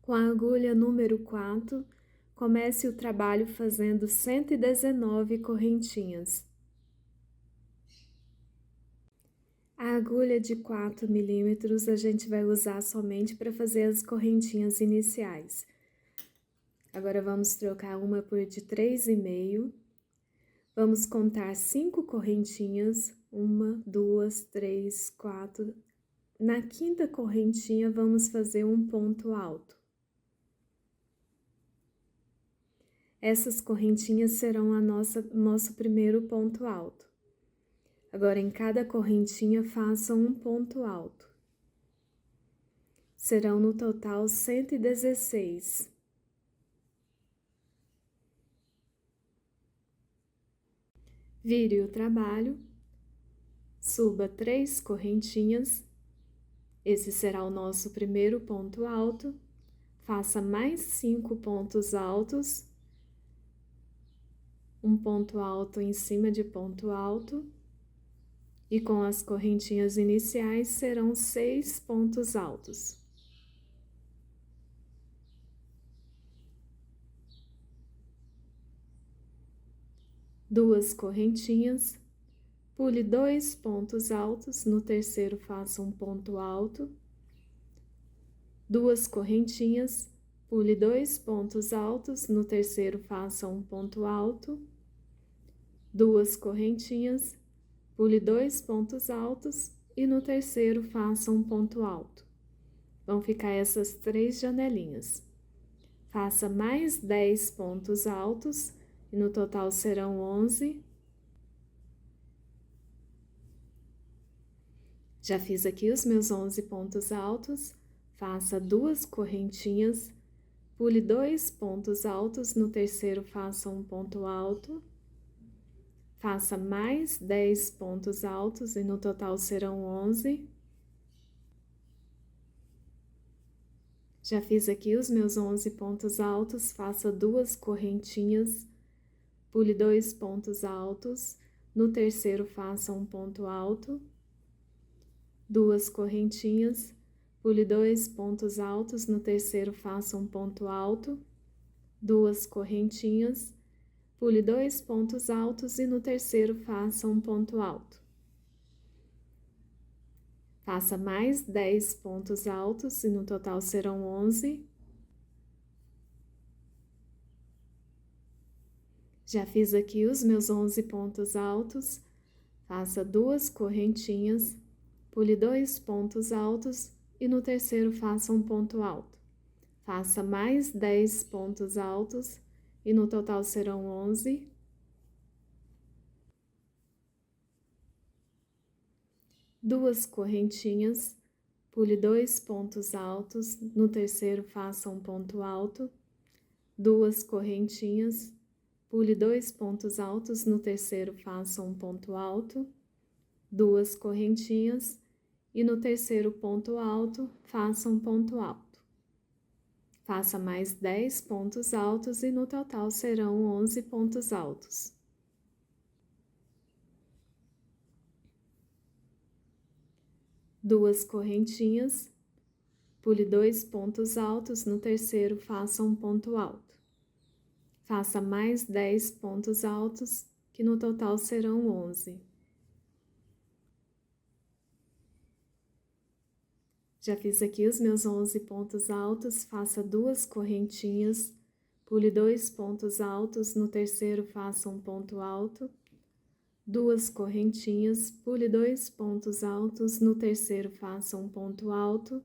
Com a agulha número 4, comece o trabalho fazendo 119 correntinhas. A agulha de 4 milímetros a gente vai usar somente para fazer as correntinhas iniciais. Agora vamos trocar uma por de 3,5. Vamos contar 5 correntinhas, 1, 2, 3, 4. Na quinta correntinha, vamos fazer um ponto alto. Essas correntinhas serão nosso primeiro ponto alto. Agora, em cada correntinha, façam um ponto alto. Serão no total 116. Vire o trabalho, suba 3 correntinhas, esse será o nosso primeiro ponto alto, faça mais 5 pontos altos, um ponto alto em cima de ponto alto, e com as correntinhas iniciais serão 6 pontos altos. Duas correntinhas, pule 2 pontos altos, no terceiro faça um ponto alto. Duas correntinhas, pule 2 pontos altos, no terceiro faça um ponto alto. Duas correntinhas, pule 2 pontos altos e no terceiro faça um ponto alto. Vão ficar essas 3 janelinhas. Faça mais 10 pontos altos e no total serão 11. Já fiz aqui os meus 11 pontos altos, faça 2 correntinhas, pule 2 pontos altos, no terceiro faça um ponto alto, faça mais 10 pontos altos e no total serão 11. Já fiz aqui os meus 11 pontos altos, faça 2 correntinhas, pule 2 pontos altos, no terceiro faça um ponto alto, 2 correntinhas, pule 2 pontos altos, no terceiro faça um ponto alto, 2 correntinhas, pule 2 pontos altos e no terceiro faça um ponto alto. Faça mais 10 pontos altos e no total serão 11. Já fiz aqui os meus 11 pontos altos, faça 2 correntinhas, pule 2 pontos altos e no terceiro faça um ponto alto. Faça mais 10 pontos altos e no total serão 11. Duas correntinhas, pule 2 pontos altos, no terceiro faça um ponto alto. Duas correntinhas, pule 2 pontos altos, no terceiro faça um ponto alto. Duas correntinhas e no terceiro ponto alto, faça um ponto alto. Faça mais 10 pontos altos e no total serão 11 pontos altos. Duas correntinhas, pule 2 pontos altos, no terceiro faça um ponto alto. Faça mais 10 pontos altos, que no total serão 11. Já fiz aqui os meus 11 pontos altos, faça 2 correntinhas, pule 2 pontos altos, no terceiro faça um ponto alto. 2 correntinhas, pule 2 pontos altos, no terceiro faça um ponto alto.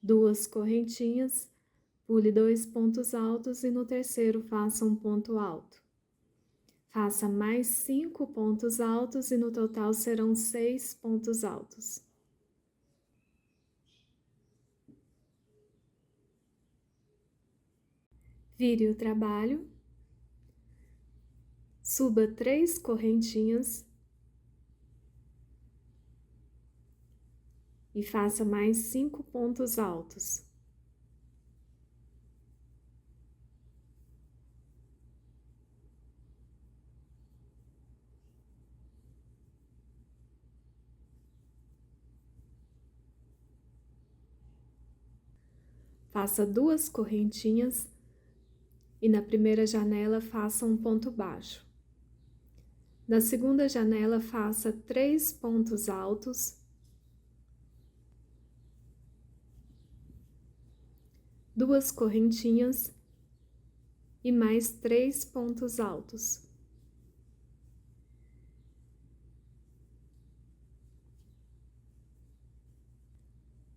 2 correntinhas, pule 2 pontos altos e no terceiro faça um ponto alto. Faça mais 5 pontos altos e no total serão 6 pontos altos. Vire o trabalho, suba 3 correntinhas e faça mais 5 pontos altos. faça 2 correntinhas e na primeira janela faça um ponto baixo. Na segunda janela, faça 3 pontos altos, 2 correntinhas e mais 3 pontos altos.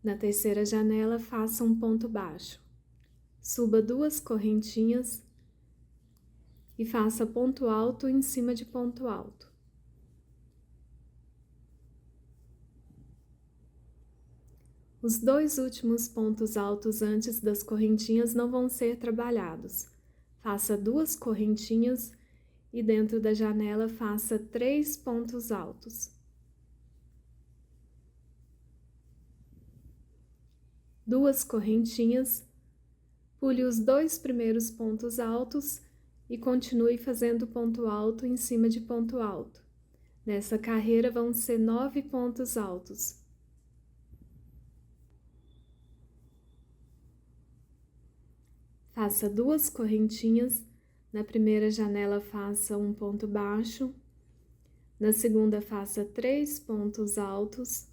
Na terceira janela, faça um ponto baixo. Suba 2 correntinhas e faça ponto alto em cima de ponto alto. Os 2 últimos pontos altos antes das correntinhas não vão ser trabalhados. Faça 2 correntinhas e dentro da janela faça 3 pontos altos. 2 correntinhas, pule os 2 primeiros pontos altos e continue fazendo ponto alto em cima de ponto alto. Nessa carreira vão ser 9 pontos altos. Faça 2 correntinhas, na primeira janela faça um ponto baixo, na segunda faça 3 pontos altos,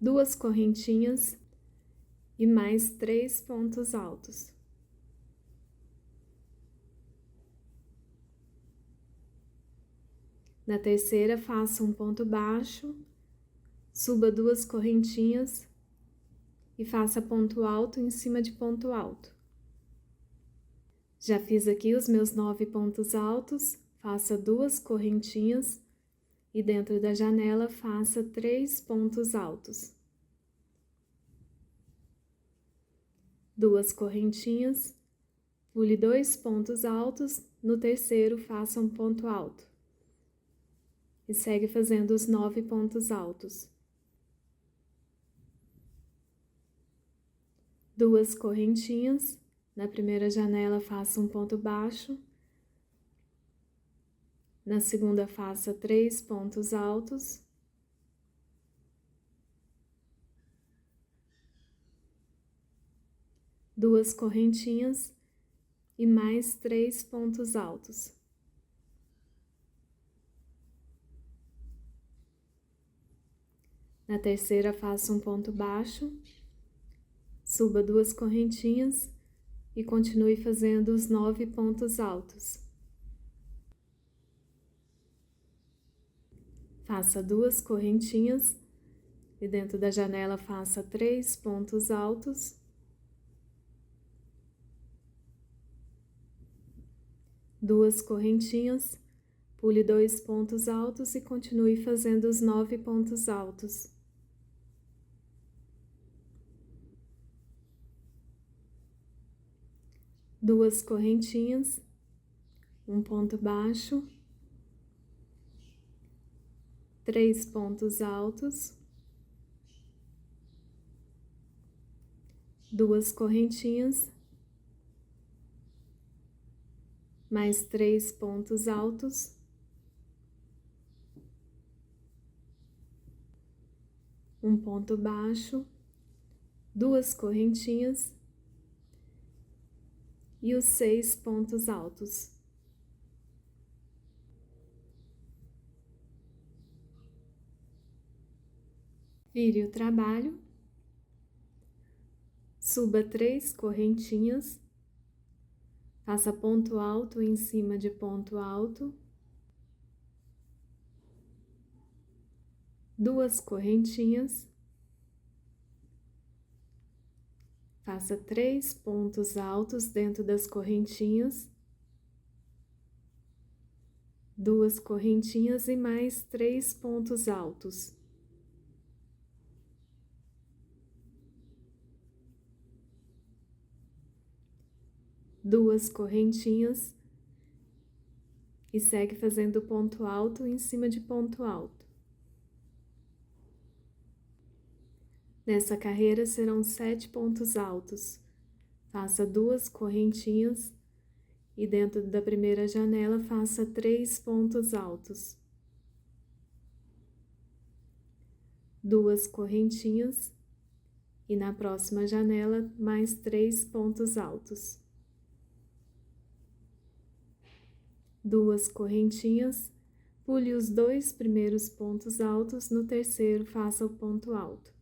2 correntinhas e mais 3 pontos altos. Na terceira, faça um ponto baixo, suba 2 correntinhas e faça ponto alto em cima de ponto alto. Já fiz aqui os meus 9 pontos altos, faça 2 correntinhas e dentro da janela faça 3 pontos altos. 2 correntinhas, pule 2 pontos altos, no terceiro faça um ponto alto. E segue fazendo os 9 pontos altos. 2 correntinhas, na primeira janela faça um ponto baixo, na segunda faça 3 pontos altos, 2 correntinhas e mais 3 pontos altos. Na terceira, faça um ponto baixo, suba 2 correntinhas e continue fazendo os 9 pontos altos. Faça 2 correntinhas e dentro da janela faça 3 pontos altos. 2 correntinhas, pule 2 pontos altos e continue fazendo os 9 pontos altos. 2 correntinhas, um ponto baixo, 3 pontos altos, 2 correntinhas, mais 3 pontos altos, um ponto baixo, 2 correntinhas e os 6 pontos altos. Vire o trabalho, suba 3 correntinhas, faça ponto alto em cima de ponto alto, 2 correntinhas, faça 3 pontos altos dentro das correntinhas, 2 correntinhas e mais 3 pontos altos. Duas correntinhas e segue fazendo ponto alto em cima de ponto alto. Nessa carreira serão 7 pontos altos. Faça 2 correntinhas e dentro da primeira janela faça 3 pontos altos. 2 correntinhas e na próxima janela mais 3 pontos altos. 2 correntinhas, pule os 2 primeiros pontos altos, no terceiro faça o ponto alto.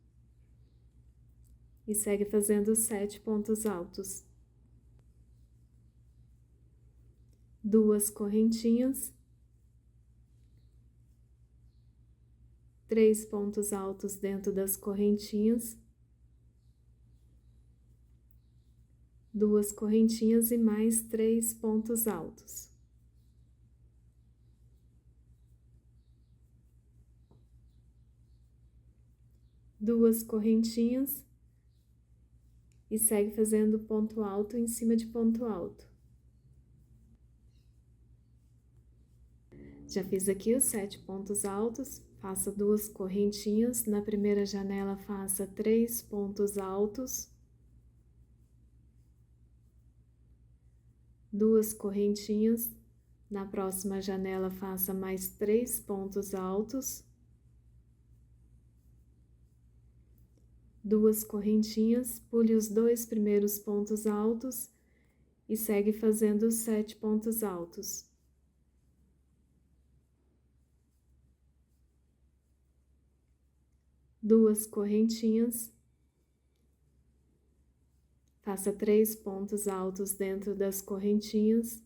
E segue fazendo 7 pontos altos. 2 correntinhas, 3 pontos altos dentro das correntinhas, 2 correntinhas e mais 3 pontos altos. 2 correntinhas e segue fazendo ponto alto em cima de ponto alto. Já fiz aqui os 7 pontos altos, faça 2 correntinhas, na primeira janela faça 3 pontos altos, 2 correntinhas, na próxima janela faça mais 3 pontos altos, 2 correntinhas, pule os 2 primeiros pontos altos e segue fazendo os 7 pontos altos. 2 correntinhas, faça 3 pontos altos dentro das correntinhas,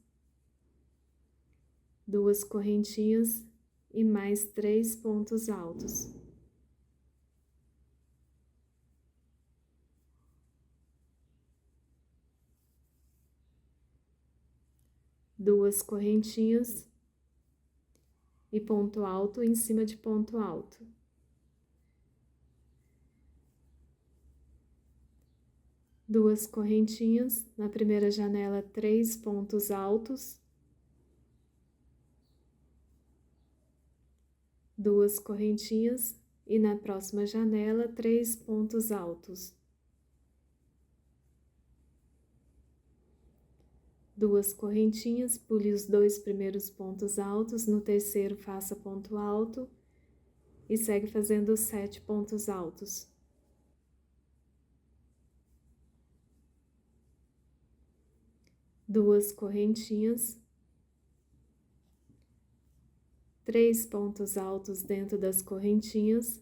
2 correntinhas e mais 3 pontos altos. 2 correntinhas e ponto alto em cima de ponto alto. 2 correntinhas, na primeira janela 3 pontos altos, 2 correntinhas e na próxima janela 3 pontos altos. 2 correntinhas, pule os 2 primeiros pontos altos, no terceiro faça ponto alto e segue fazendo os 7 pontos altos. 2 correntinhas, 3 pontos altos dentro das correntinhas,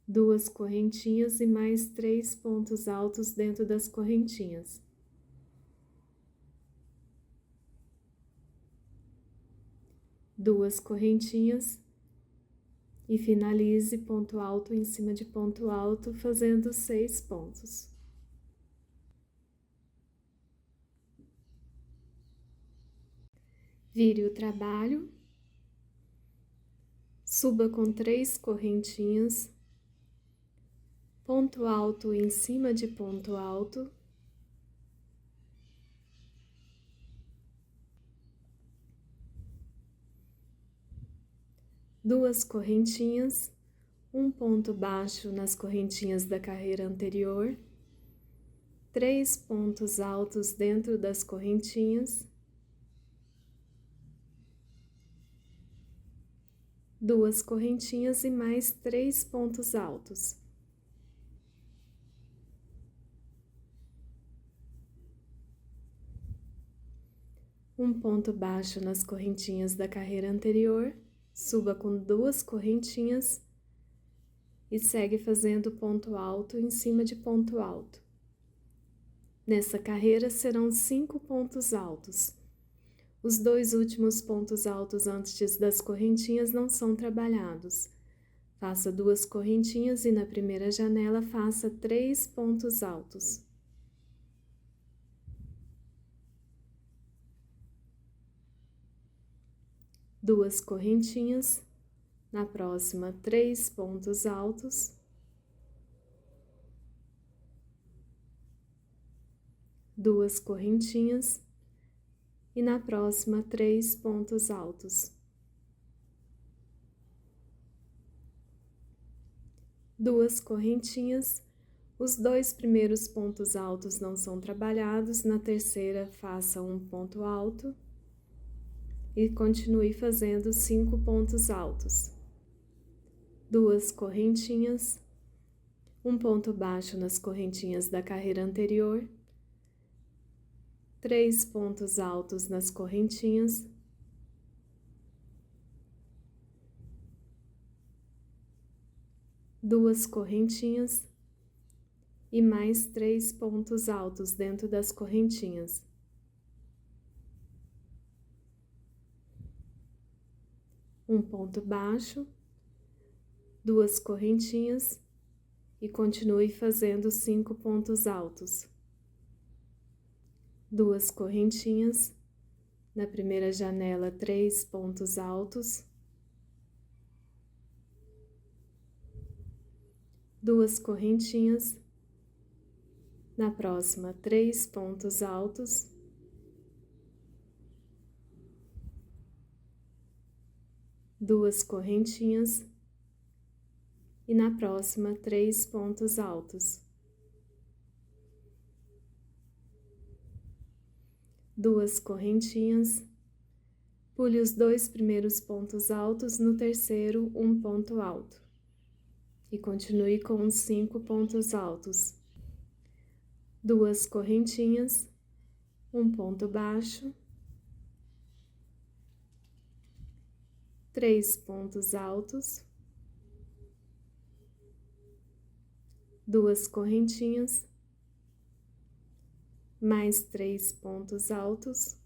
2 correntinhas e mais 3 pontos altos dentro das correntinhas. 2 correntinhas e finalize ponto alto em cima de ponto alto, fazendo 6 pontos. Vire o trabalho, suba com 3 correntinhas, ponto alto em cima de ponto alto, duas correntinhas, um ponto baixo nas correntinhas da carreira anterior, 3 pontos altos dentro das correntinhas, 2 correntinhas e mais 3 pontos altos. Um ponto baixo nas correntinhas da carreira anterior, suba com 2 correntinhas e segue fazendo ponto alto em cima de ponto alto. Nessa carreira serão 5 pontos altos. Os 2 últimos pontos altos antes das correntinhas não são trabalhados. Faça 2 correntinhas e na primeira janela faça 3 pontos altos. Duas correntinhas, na próxima 3 pontos altos, duas correntinhas e na próxima 3 pontos altos. Duas correntinhas, os 2 primeiros pontos altos não são trabalhados, na terceira faça um ponto alto e continue fazendo 5 pontos altos. 2 correntinhas, um ponto baixo nas correntinhas da carreira anterior, 3 pontos altos nas correntinhas, duas correntinhas e mais 3 pontos altos dentro das correntinhas. Um ponto baixo, duas correntinhas e continue fazendo 5 pontos altos. Duas correntinhas, na primeira janela 3 pontos altos, duas correntinhas, na próxima 3 pontos altos, duas correntinhas e na próxima 3 pontos altos. Duas correntinhas, pule os 2 primeiros pontos altos, no terceiro um ponto alto e continue com os 5 pontos altos. Duas correntinhas, um ponto baixo, 3 pontos altos, duas correntinhas, mais 3 pontos altos,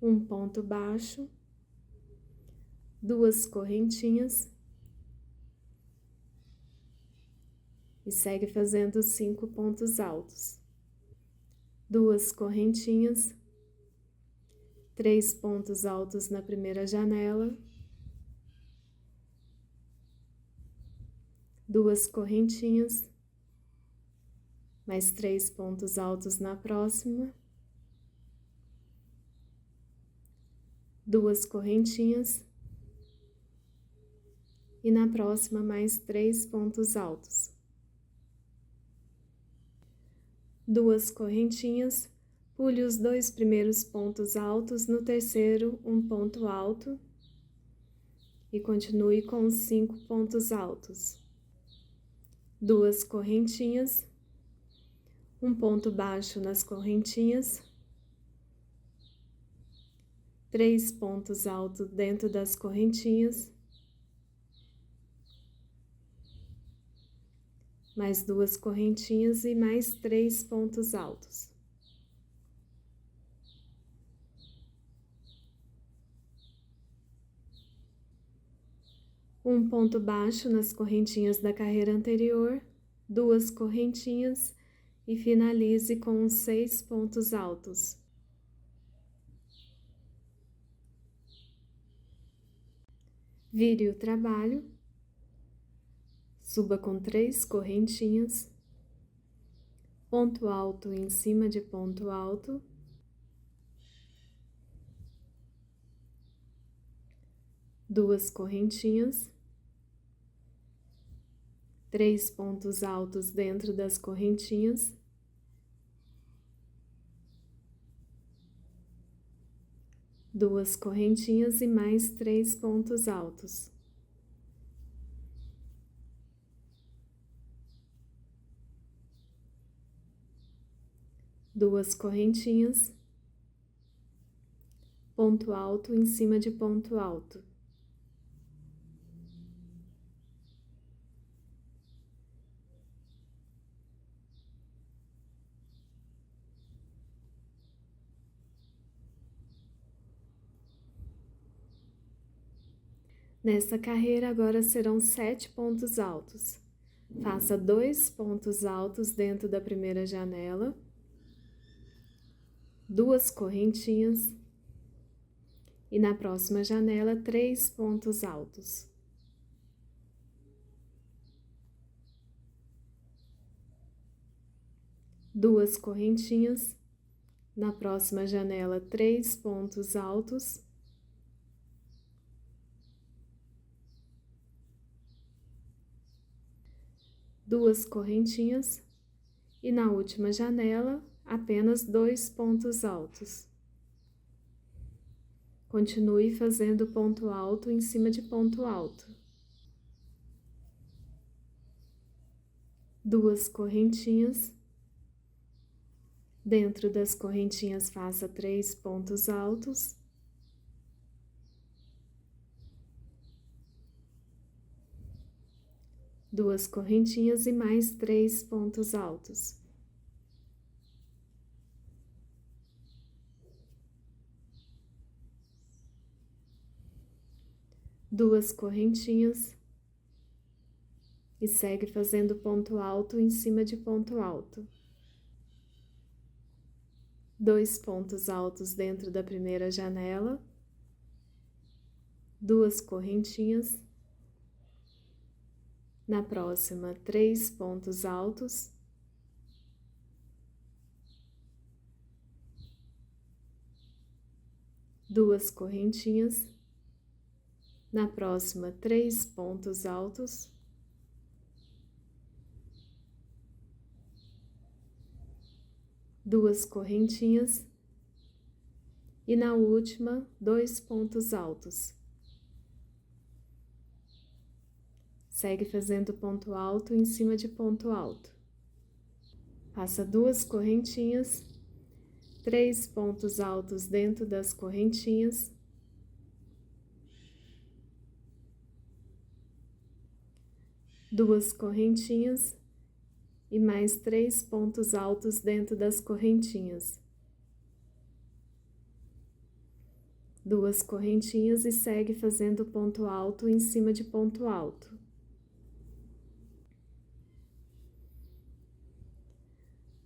um ponto baixo, duas correntinhas e segue fazendo 5 pontos altos. Duas correntinhas, 3 pontos altos na primeira janela, duas correntinhas, mais 3 pontos altos na próxima, duas correntinhas e na próxima mais 3 pontos altos. Duas correntinhas, pule os 2 primeiros pontos altos, no terceiro um ponto alto e continue com os 5 pontos altos. Duas correntinhas, um ponto baixo nas correntinhas, 3 pontos altos dentro das correntinhas, mais duas correntinhas e mais 3 pontos altos. Um ponto baixo nas correntinhas da carreira anterior, duas correntinhas e finalize com os 6 pontos altos. Vire o trabalho, suba com 3 correntinhas, ponto alto em cima de ponto alto, duas correntinhas, 3 pontos altos dentro das correntinhas, duas correntinhas e mais 3 pontos altos. Duas correntinhas, ponto alto em cima de ponto alto. Nessa carreira agora serão 7 pontos altos. Faça 2 pontos altos dentro da primeira janela, duas correntinhas e na próxima janela 3 pontos altos. Duas correntinhas, na próxima janela 3 pontos altos. Duas correntinhas e na última janela apenas 2 pontos altos. Continue fazendo ponto alto em cima de ponto alto. 2 correntinhas. Dentro das correntinhas, faça 3 pontos altos. 2 correntinhas e mais 3 pontos altos. 2 correntinhas e segue fazendo ponto alto em cima de ponto alto. 2 pontos altos dentro da primeira janela, 2 correntinhas. Na próxima, 3 pontos altos. 2 correntinhas. Na próxima, 3 pontos altos. 2 correntinhas. E na última, 2 pontos altos. Segue fazendo ponto alto em cima de ponto alto. Faça 2 correntinhas, 3 pontos altos dentro das correntinhas. 2 correntinhas e mais 3 pontos altos dentro das correntinhas. 2 correntinhas e segue fazendo ponto alto em cima de ponto alto.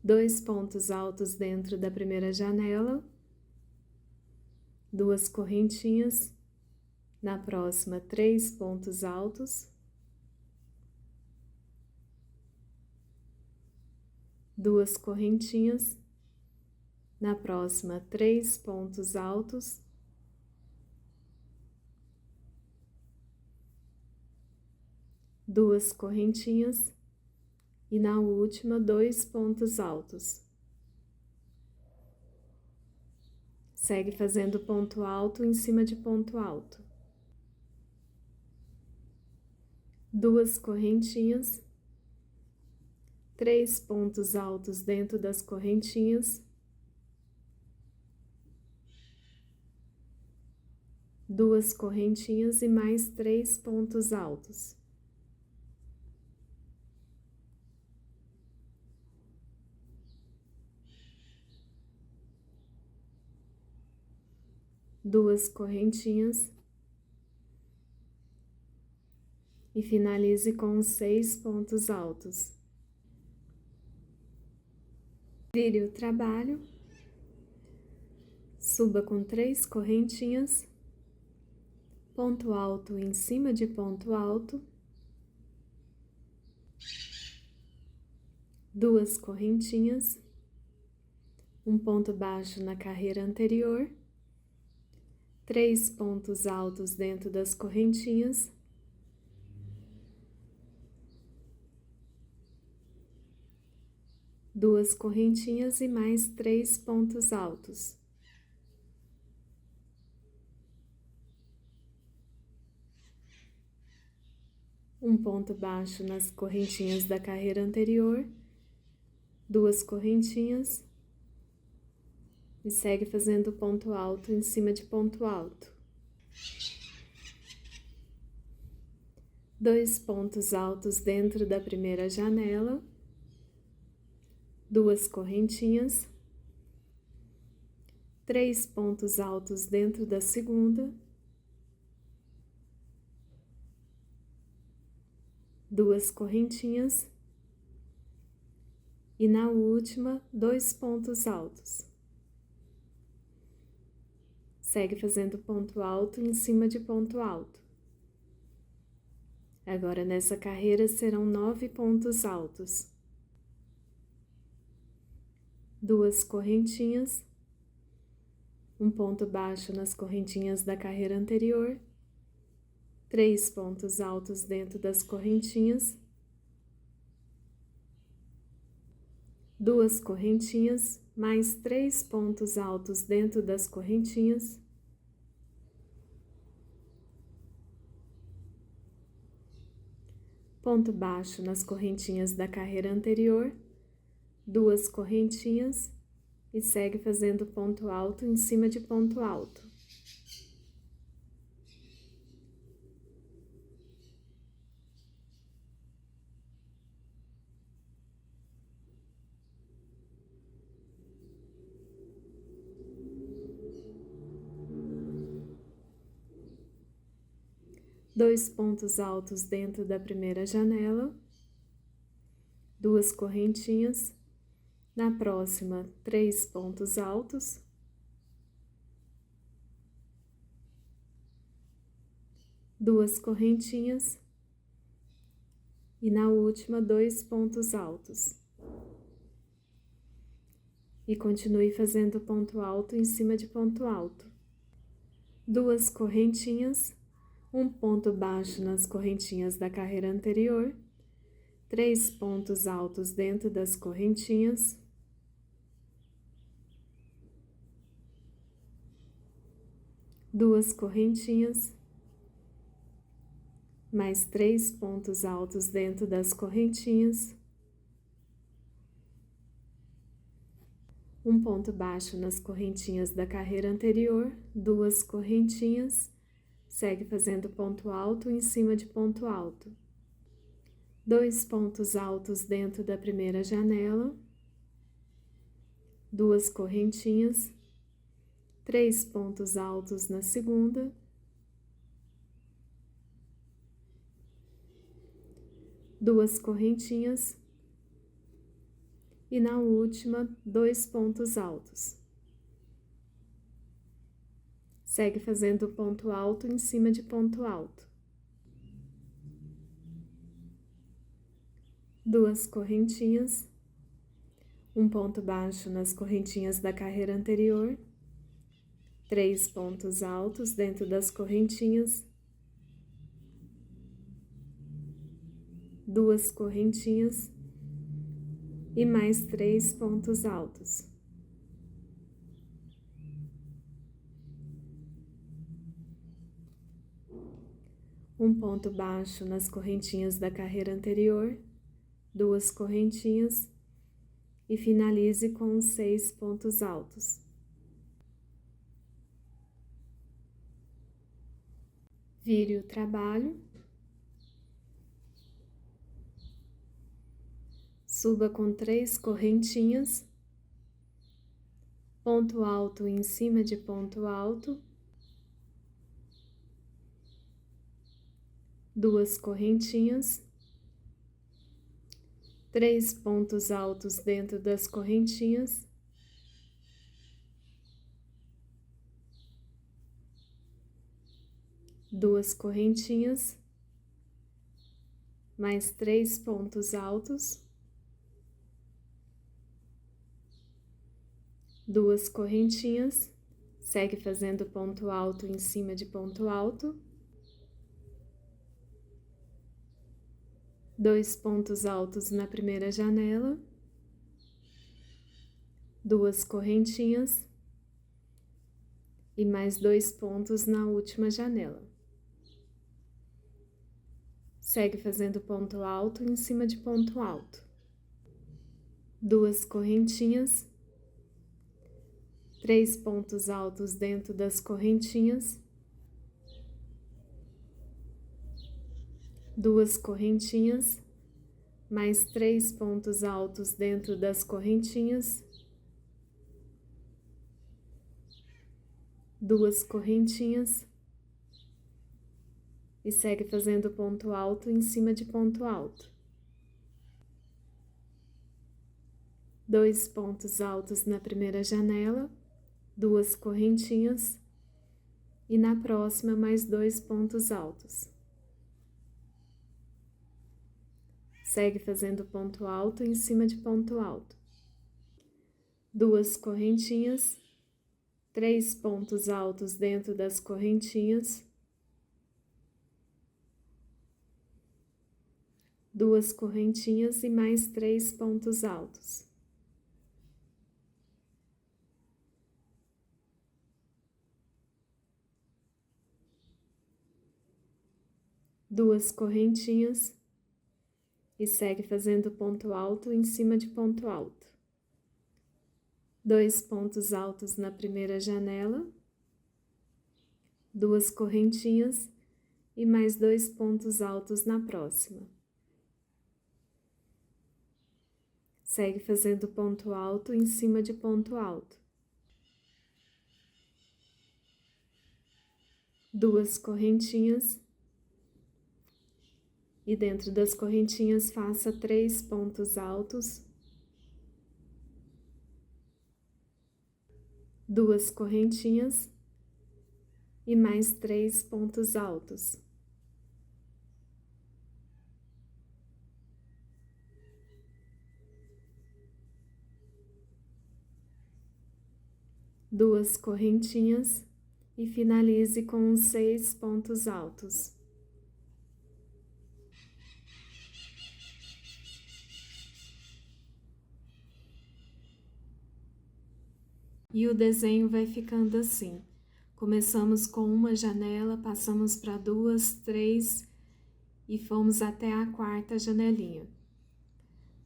2 pontos altos dentro da primeira janela, 2 correntinhas, na próxima 3 pontos altos, 2 correntinhas, na próxima 3 pontos altos, 2 correntinhas e na última 2 pontos altos. Segue fazendo ponto alto em cima de ponto alto. 2 correntinhas, 3 pontos altos dentro das correntinhas, 2 correntinhas e mais 3 pontos altos. 2 correntinhas e finalize com 6 pontos altos. Vire o trabalho, suba com 3 correntinhas, ponto alto em cima de ponto alto, 2 correntinhas, um ponto baixo na carreira anterior, 3 pontos altos dentro das correntinhas, 2 correntinhas e mais 3 pontos altos. Um ponto baixo nas correntinhas da carreira anterior, 2 correntinhas, e segue fazendo ponto alto em cima de ponto alto. 2 pontos altos dentro da primeira janela, 2 correntinhas, 3 pontos altos dentro da segunda, 2 correntinhas e na última 2 pontos altos. Segue fazendo ponto alto em cima de ponto alto. Agora nessa carreira serão 9 pontos altos. 2 correntinhas, um ponto baixo nas correntinhas da carreira anterior, 3 pontos altos dentro das correntinhas, 2 correntinhas, mais 3 pontos altos dentro das correntinhas, ponto baixo nas correntinhas da carreira anterior, 2 correntinhas e segue fazendo ponto alto em cima de ponto alto. Dois pontos altos dentro da primeira janela, 2 correntinhas, na próxima 3 pontos altos, duas correntinhas e na última 2 pontos altos. E continue fazendo ponto alto em cima de ponto alto. 2 correntinhas, um ponto baixo nas correntinhas da carreira anterior, 3 pontos altos dentro das correntinhas, duas correntinhas, mais 3 pontos altos dentro das correntinhas, um ponto baixo nas correntinhas da carreira anterior, 2 correntinhas, segue fazendo ponto alto em cima de ponto alto. 2 pontos altos dentro da primeira janela, 2 correntinhas, 3 pontos altos na segunda, duas correntinhas e na última 2 pontos altos. Segue fazendo ponto alto em cima de ponto alto. 2 correntinhas, um ponto baixo nas correntinhas da carreira anterior, 3 pontos altos dentro das correntinhas, 2 correntinhas e mais 3 pontos altos. Um ponto baixo nas correntinhas da carreira anterior, 2 correntinhas e finalize com 6 pontos altos. Vire o trabalho. Suba com 3 correntinhas, ponto alto em cima de ponto alto, 2 correntinhas, 3 pontos altos dentro das correntinhas, duas correntinhas, mais 3 pontos altos, 2 correntinhas, segue fazendo ponto alto em cima de ponto alto, 2 pontos altos na primeira janela, 2 correntinhas e mais 2 pontos na última janela. Segue fazendo ponto alto em cima de ponto alto. 2 correntinhas, 3 pontos altos dentro das correntinhas, 2 correntinhas, mais 3 pontos altos dentro das correntinhas, 2 correntinhas e segue fazendo ponto alto em cima de ponto alto. 2 pontos altos na primeira janela, 2 correntinhas e na próxima mais 2 pontos altos. Segue fazendo ponto alto em cima de ponto alto. 2 correntinhas, 3 pontos altos dentro das correntinhas, 2 correntinhas e mais 3 pontos altos. Duas correntinhas, e segue fazendo ponto alto em cima de ponto alto. 2 pontos altos na primeira janela, 2 correntinhas e mais 2 pontos altos na próxima. Segue fazendo ponto alto em cima de ponto alto. 2 correntinhas e dentro das correntinhas faça 3 pontos altos, 2 correntinhas e mais 3 pontos altos. Duas correntinhas e finalize com os 6 pontos altos. E o desenho vai ficando assim. Começamos com uma janela, passamos para 2, 3 e fomos até a quarta janelinha.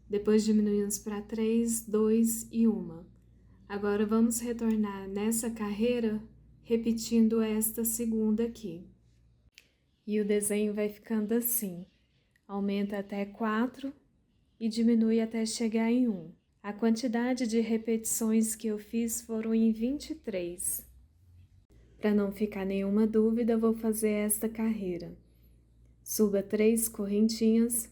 Depois diminuímos para 3, 2 e 1. Agora vamos retornar nessa carreira, repetindo esta segunda aqui. E o desenho vai ficando assim. Aumenta até 4 e diminui até chegar em 1. A quantidade de repetições que eu fiz foram em 23. Para não ficar nenhuma dúvida, vou fazer esta carreira. Suba 3 correntinhas,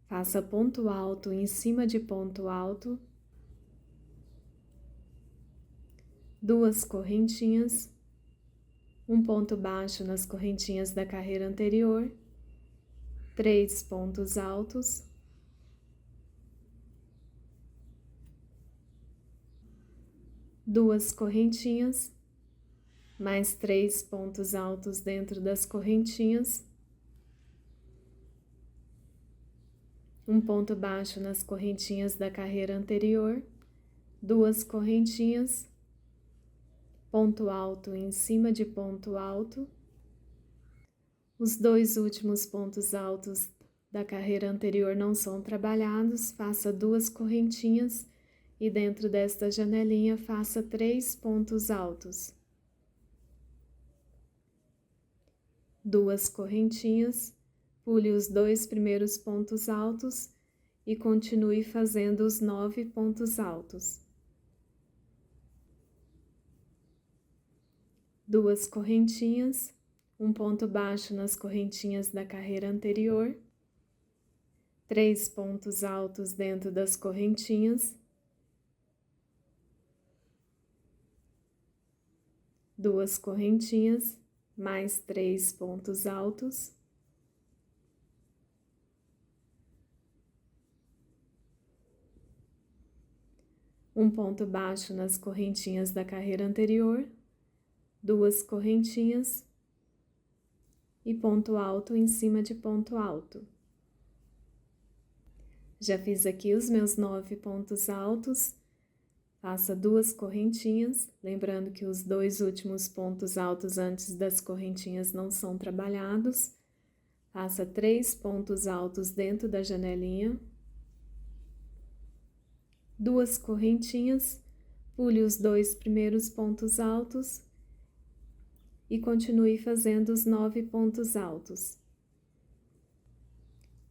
faça ponto alto em cima de ponto alto, 2 correntinhas, um ponto baixo nas correntinhas da carreira anterior, 3 pontos altos, 2 correntinhas, mais 3 pontos altos dentro das correntinhas, um ponto baixo nas correntinhas da carreira anterior, 2 correntinhas, ponto alto em cima de ponto alto, os 2 últimos pontos altos da carreira anterior não são trabalhados, faça 2 correntinhas e dentro desta janelinha faça 3 pontos altos. 2 correntinhas, pule os 2 primeiros pontos altos e continue fazendo os 9 pontos altos. 2 correntinhas, um ponto baixo nas correntinhas da carreira anterior, 3 pontos altos dentro das correntinhas, 2 correntinhas, mais 3 pontos altos, um ponto baixo nas correntinhas da carreira anterior, 2 correntinhas e ponto alto em cima de ponto alto. Já fiz aqui os meus 9 pontos altos. Faça 2 correntinhas, lembrando que os 2 últimos pontos altos antes das correntinhas não são trabalhados. Faça 3 pontos altos dentro da janelinha. 2 correntinhas, pule os 2 primeiros pontos altos e continue fazendo os 9 pontos altos.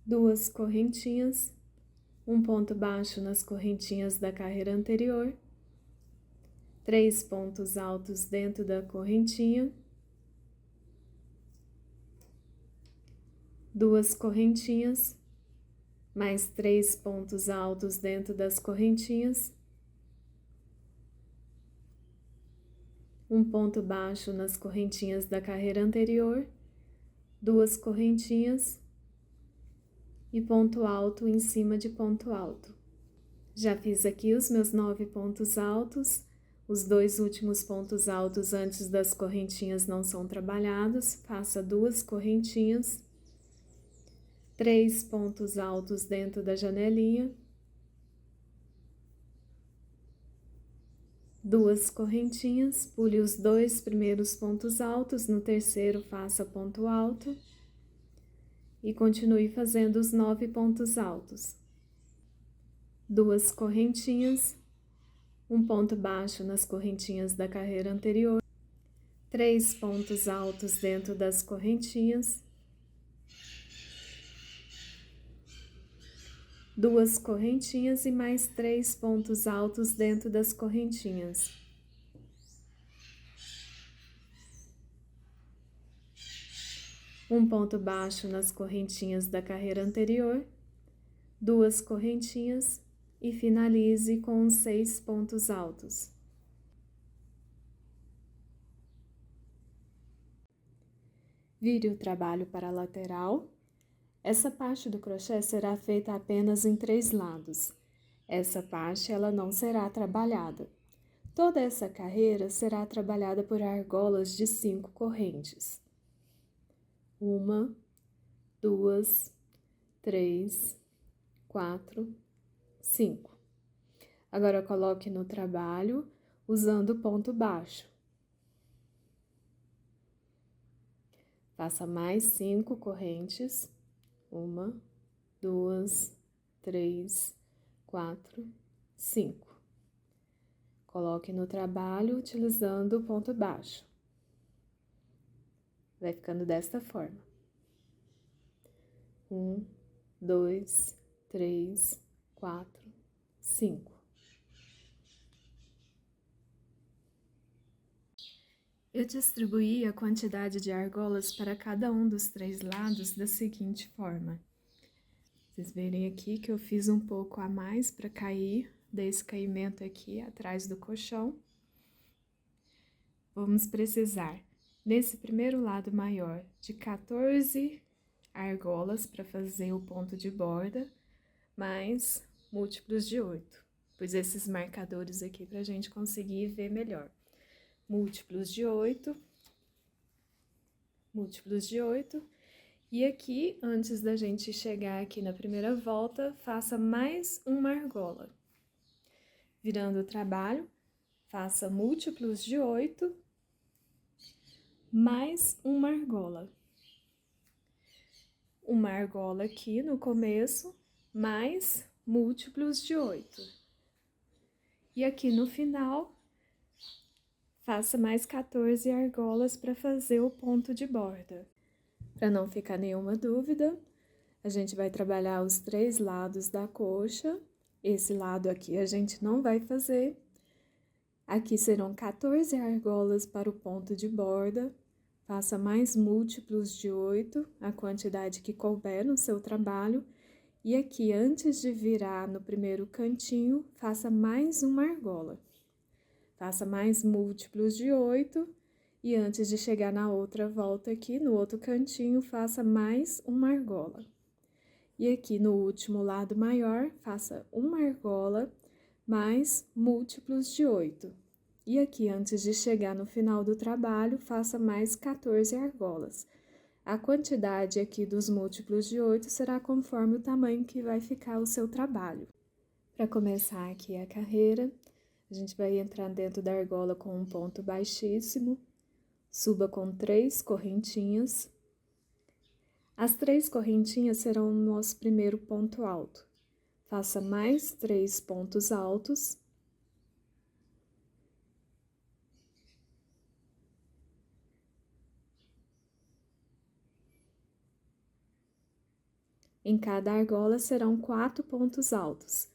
2 correntinhas, um ponto baixo nas correntinhas da carreira anterior, 3 pontos altos dentro da correntinha, 2 correntinhas, mais 3 pontos altos dentro das correntinhas, um ponto baixo nas correntinhas da carreira anterior, 2 correntinhas e ponto alto em cima de ponto alto. Já fiz aqui os meus 9 pontos altos, os 2 últimos pontos altos antes das correntinhas não são trabalhados, faça 2 correntinhas, 3 pontos altos dentro da janelinha, 2 correntinhas, pule os 2 primeiros pontos altos, no terceiro faça ponto alto e continue fazendo os 9 pontos altos. 2 correntinhas, um ponto baixo nas correntinhas da carreira anterior, 3 pontos altos dentro das correntinhas, 2 correntinhas e mais 3 pontos altos dentro das correntinhas. Um ponto baixo nas correntinhas da carreira anterior, 2 correntinhas e finalize com os 6 pontos altos. Vire o trabalho para a lateral. Essa parte do crochê será feita apenas em 3 lados. Essa parte ela não será trabalhada. Toda essa carreira será trabalhada por argolas de 5 correntes. 1, 2, 3, 4, 5. Agora coloque no trabalho usando ponto baixo. Faça mais 5 correntes. 1, 2, 3, 4, 5. Coloque no trabalho utilizando o ponto baixo. Vai ficando desta forma. 1, 2, 3, 4, 5. Eu distribuí a quantidade de argolas para cada um dos 3 lados da seguinte forma. Vocês verem aqui que eu fiz um pouco a mais para cair, desse caimento aqui atrás do colchão. Vamos precisar, nesse primeiro lado maior, de 14 argolas para fazer o ponto de borda, mais múltiplos de 8. Pus esses marcadores aqui para a gente conseguir ver melhor. Múltiplos de 8, múltiplos de 8. E aqui, antes da gente chegar aqui na primeira volta, faça mais uma argola. Virando o trabalho, faça múltiplos de 8, mais uma argola. Uma argola aqui no começo, mais múltiplos de 8. E aqui no final, faça mais 14 argolas para fazer o ponto de borda. Para não ficar nenhuma dúvida, a gente vai trabalhar os 3 lados da coxa. Esse lado aqui a gente não vai fazer. Aqui serão 14 argolas para o ponto de borda. Faça mais múltiplos de 8, a quantidade que couber no seu trabalho. E aqui, antes de virar no primeiro cantinho, faça mais uma argola. Faça mais múltiplos de 8. E antes de chegar na outra volta aqui, no outro cantinho, faça mais uma argola. E aqui no último lado maior, faça uma argola mais múltiplos de 8. E aqui, antes de chegar no final do trabalho, faça mais 14 argolas. A quantidade aqui dos múltiplos de 8 será conforme o tamanho que vai ficar o seu trabalho. Para começar aqui a carreira, a gente vai entrar dentro da argola com um ponto baixíssimo. Suba com 3 correntinhas. As 3 correntinhas serão o nosso primeiro ponto alto. Faça mais 3 pontos altos. Em cada argola serão 4 pontos altos.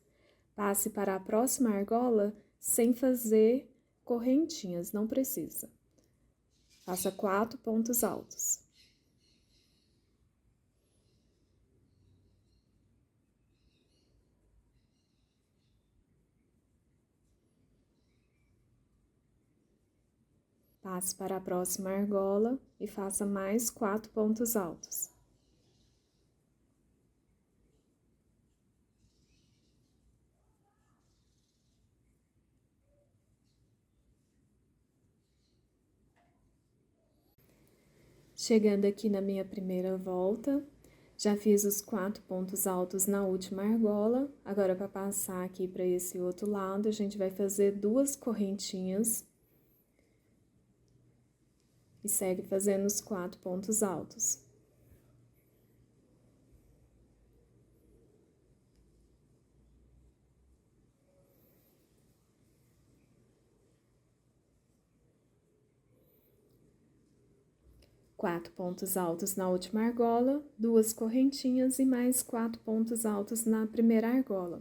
Passe para a próxima argola sem fazer correntinhas, não precisa. Faça 4 pontos altos. Passe para a próxima argola e faça mais 4 pontos altos. Chegando aqui na minha primeira volta, já fiz os 4 pontos altos na última argola. Agora, para passar aqui para esse outro lado, a gente vai fazer 2 correntinhas. E segue fazendo os 4 pontos altos. 4 pontos altos na última argola, 2 correntinhas e mais 4 pontos altos na primeira argola.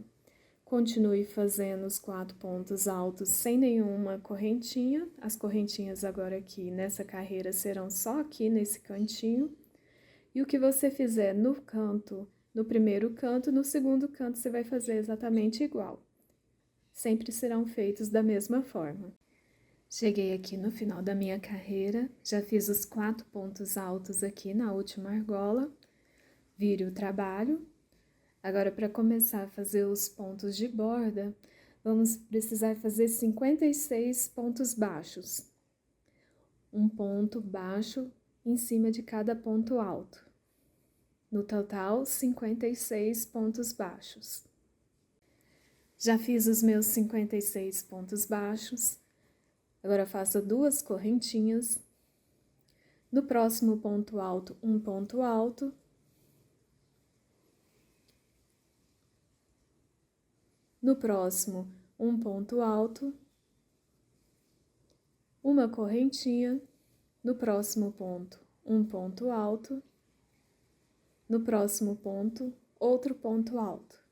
Continue fazendo os 4 pontos altos sem nenhuma correntinha. As correntinhas agora aqui nessa carreira serão só aqui nesse cantinho. E o que você fizer no canto, no primeiro canto, no segundo canto você vai fazer exatamente igual. Sempre serão feitos da mesma forma. Cheguei aqui no final da minha carreira, já fiz os 4 pontos altos aqui na última argola, vire o trabalho. Agora, para começar a fazer os pontos de borda, vamos precisar fazer 56 pontos baixos. Um ponto baixo em cima de cada ponto alto. No total, 56 pontos baixos. Já fiz os meus 56 pontos baixos. Agora, faça 2 correntinhas. No próximo ponto alto, um ponto alto. No próximo, um ponto alto. Uma correntinha. No próximo ponto, um ponto alto. No próximo ponto, outro ponto alto.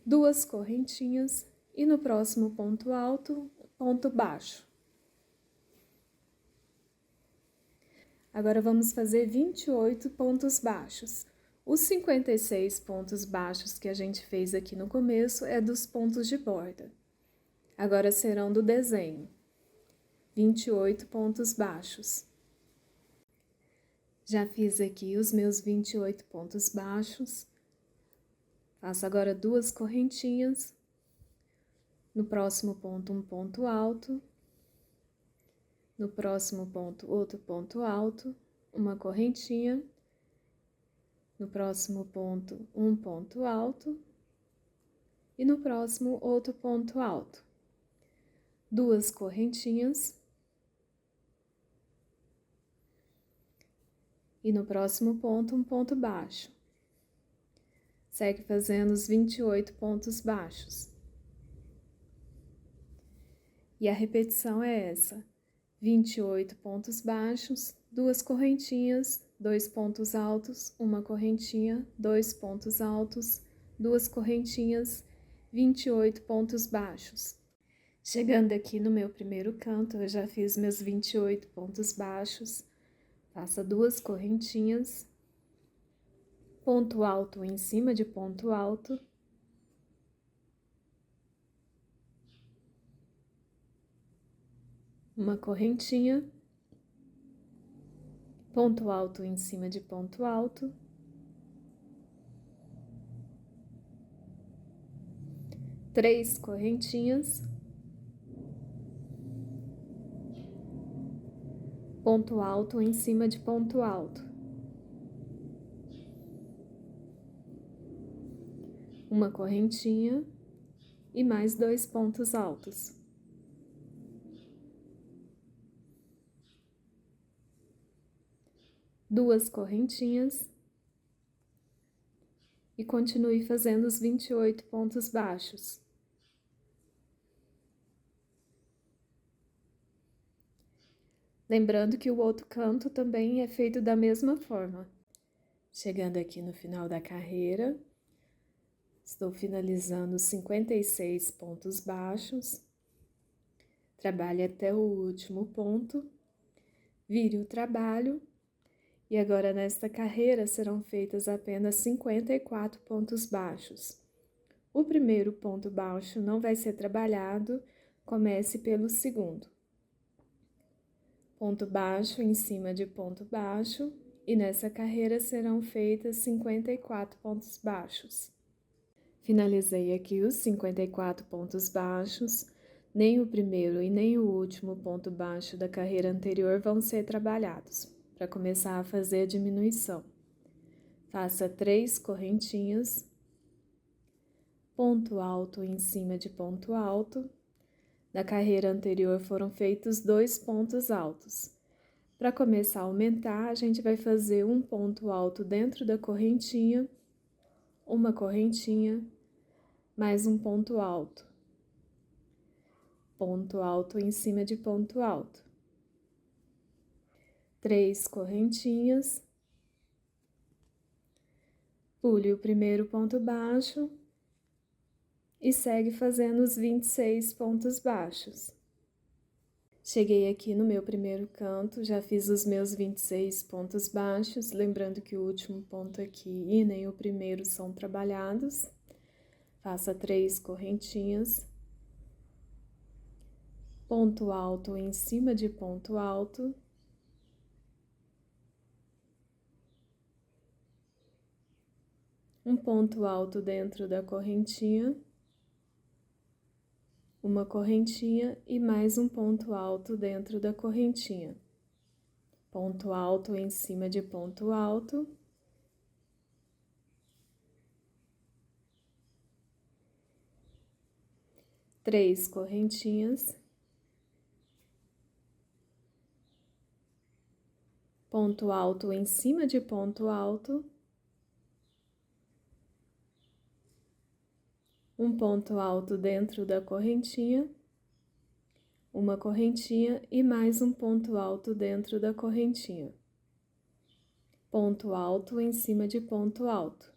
2 correntinhas e no próximo ponto alto, ponto baixo. Agora, vamos fazer 28 pontos baixos. Os 56 pontos baixos que a gente fez aqui no começo é dos pontos de borda. Agora, serão do desenho. 28 pontos baixos. Já fiz aqui os meus 28 pontos baixos. Faço agora 2 correntinhas. No próximo ponto, um ponto alto. No próximo ponto, outro ponto alto, uma correntinha. No próximo ponto, um ponto alto. E no próximo, outro ponto alto. 2 correntinhas. E no próximo ponto, um ponto baixo. Segue fazendo os 28 pontos baixos. E a repetição é essa: 28 pontos baixos, 2 correntinhas, 2 pontos altos, uma correntinha, 2 pontos altos, 2 correntinhas, 28 pontos baixos. Chegando aqui no meu primeiro canto, eu já fiz meus 28 pontos baixos. Faça 2 correntinhas, ponto alto em cima de ponto alto. Uma correntinha, ponto alto em cima de ponto alto. Três correntinhas, ponto alto em cima de ponto alto. Uma correntinha e mais 2 pontos altos. Duas correntinhas e continue fazendo os 28 pontos baixos. Lembrando que o outro canto também é feito da mesma forma. Chegando aqui no final da carreira, estou finalizando os 56 pontos baixos. Trabalhe até o último ponto, vire o trabalho. E agora, nesta carreira, serão feitas apenas 54 pontos baixos. O primeiro ponto baixo não vai ser trabalhado, comece pelo segundo. Ponto baixo em cima de ponto baixo, e nessa carreira serão feitas 54 pontos baixos. Finalizei aqui os 54 pontos baixos, nem o primeiro e nem o último ponto baixo da carreira anterior vão ser trabalhados. Para começar a fazer a diminuição, faça 3 correntinhas, ponto alto em cima de ponto alto. Na carreira anterior foram feitos 2 pontos altos. Para começar a aumentar, a gente vai fazer um ponto alto dentro da correntinha, uma correntinha, mais um ponto alto em cima de ponto alto. 3 correntinhas, pule o primeiro ponto baixo e segue fazendo os 26 pontos baixos. Cheguei aqui no meu primeiro canto, já fiz os meus 26 pontos baixos, lembrando que o último ponto aqui e nem o primeiro são trabalhados. Faça 3 correntinhas, ponto alto em cima de ponto alto, um ponto alto dentro da correntinha, uma correntinha e mais um ponto alto dentro da correntinha. Ponto alto em cima de ponto alto. Três correntinhas. Ponto alto em cima de ponto alto. Um ponto alto dentro da correntinha, uma correntinha e mais um ponto alto dentro da correntinha. Ponto alto em cima de ponto alto.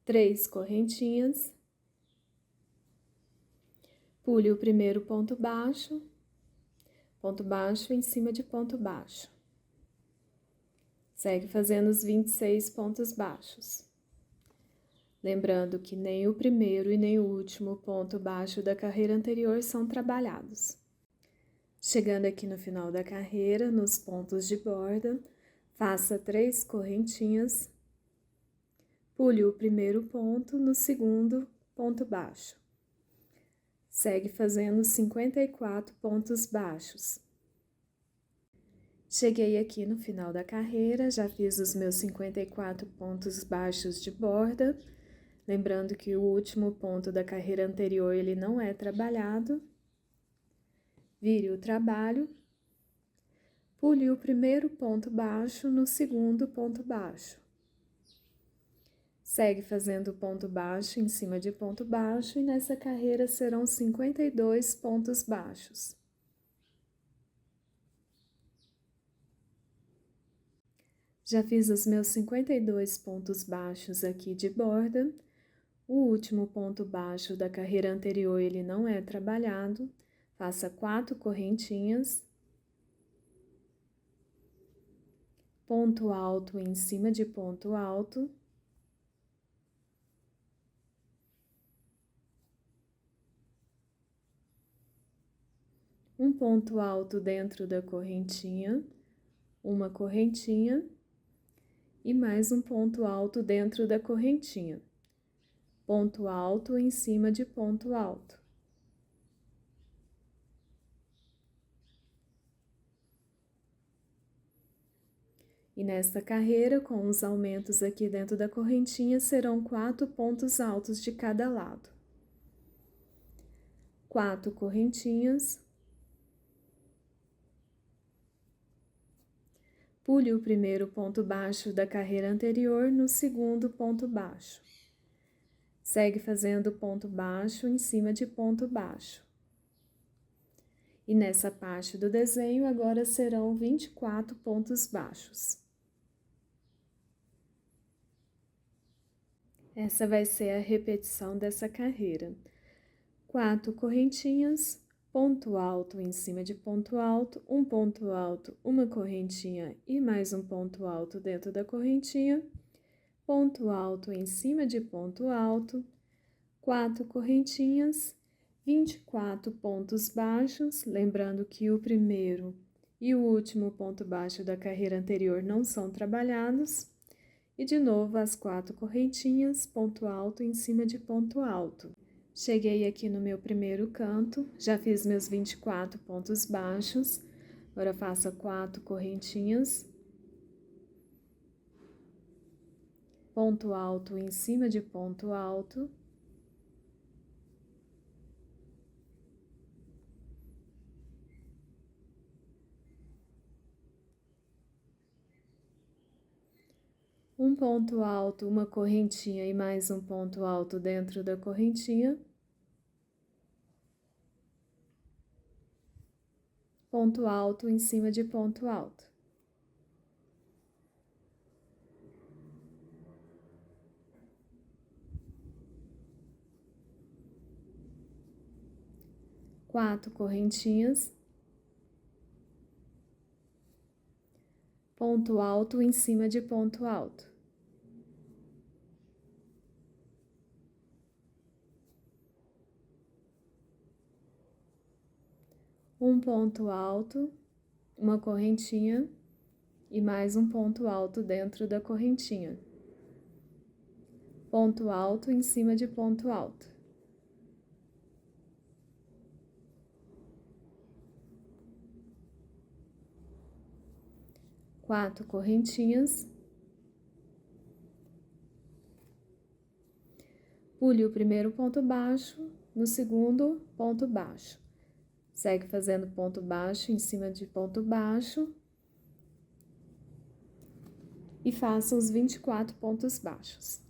Três correntinhas. Pule o primeiro ponto baixo em cima de ponto baixo. Segue fazendo os 26 pontos baixos. Lembrando que nem o primeiro e nem o último ponto baixo da carreira anterior são trabalhados. Chegando aqui no final da carreira, nos pontos de borda, faça 3 correntinhas, pule o primeiro ponto no segundo ponto baixo. Segue fazendo 54 pontos baixos. Cheguei aqui no final da carreira, já fiz os meus 54 pontos baixos de borda, lembrando que o último ponto da carreira anterior ele não é trabalhado. Vire o trabalho, pule o primeiro ponto baixo no segundo ponto baixo. Segue fazendo ponto baixo em cima de ponto baixo e nessa carreira serão 52 pontos baixos. Já fiz os meus 52 pontos baixos aqui de borda. O último ponto baixo da carreira anterior ele não é trabalhado. Faça 4 correntinhas. Ponto alto em cima de ponto alto. Um ponto alto dentro da correntinha, uma correntinha e mais um ponto alto dentro da correntinha. Ponto alto em cima de ponto alto. E nesta carreira, com os aumentos aqui dentro da correntinha, serão 4 pontos altos de cada lado. 4 correntinhas. Pule o primeiro ponto baixo da carreira anterior no segundo ponto baixo. Segue fazendo ponto baixo em cima de ponto baixo. E nessa parte do desenho, agora serão 24 pontos baixos. Essa vai ser a repetição dessa carreira. 4 correntinhas, ponto alto em cima de ponto alto, um ponto alto, uma correntinha e mais um ponto alto dentro da correntinha, ponto alto em cima de ponto alto, 4 correntinhas, 24 pontos baixos, lembrando que o primeiro e o último ponto baixo da carreira anterior não são trabalhados, e de novo as 4 correntinhas, ponto alto em cima de ponto alto. Cheguei aqui no meu primeiro canto, já fiz meus 24 pontos baixos, agora faça 4 correntinhas, ponto alto em cima de ponto alto, um ponto alto, uma correntinha e mais um ponto alto dentro da correntinha, ponto alto em cima de ponto alto. Quatro correntinhas, ponto alto em cima de ponto alto. Um ponto alto, uma correntinha e mais um ponto alto dentro da correntinha. Ponto alto em cima de ponto alto. Quatro correntinhas. Pule o primeiro ponto baixo, no segundo ponto baixo. Segue fazendo ponto baixo em cima de ponto baixo e faça os 24 pontos baixos.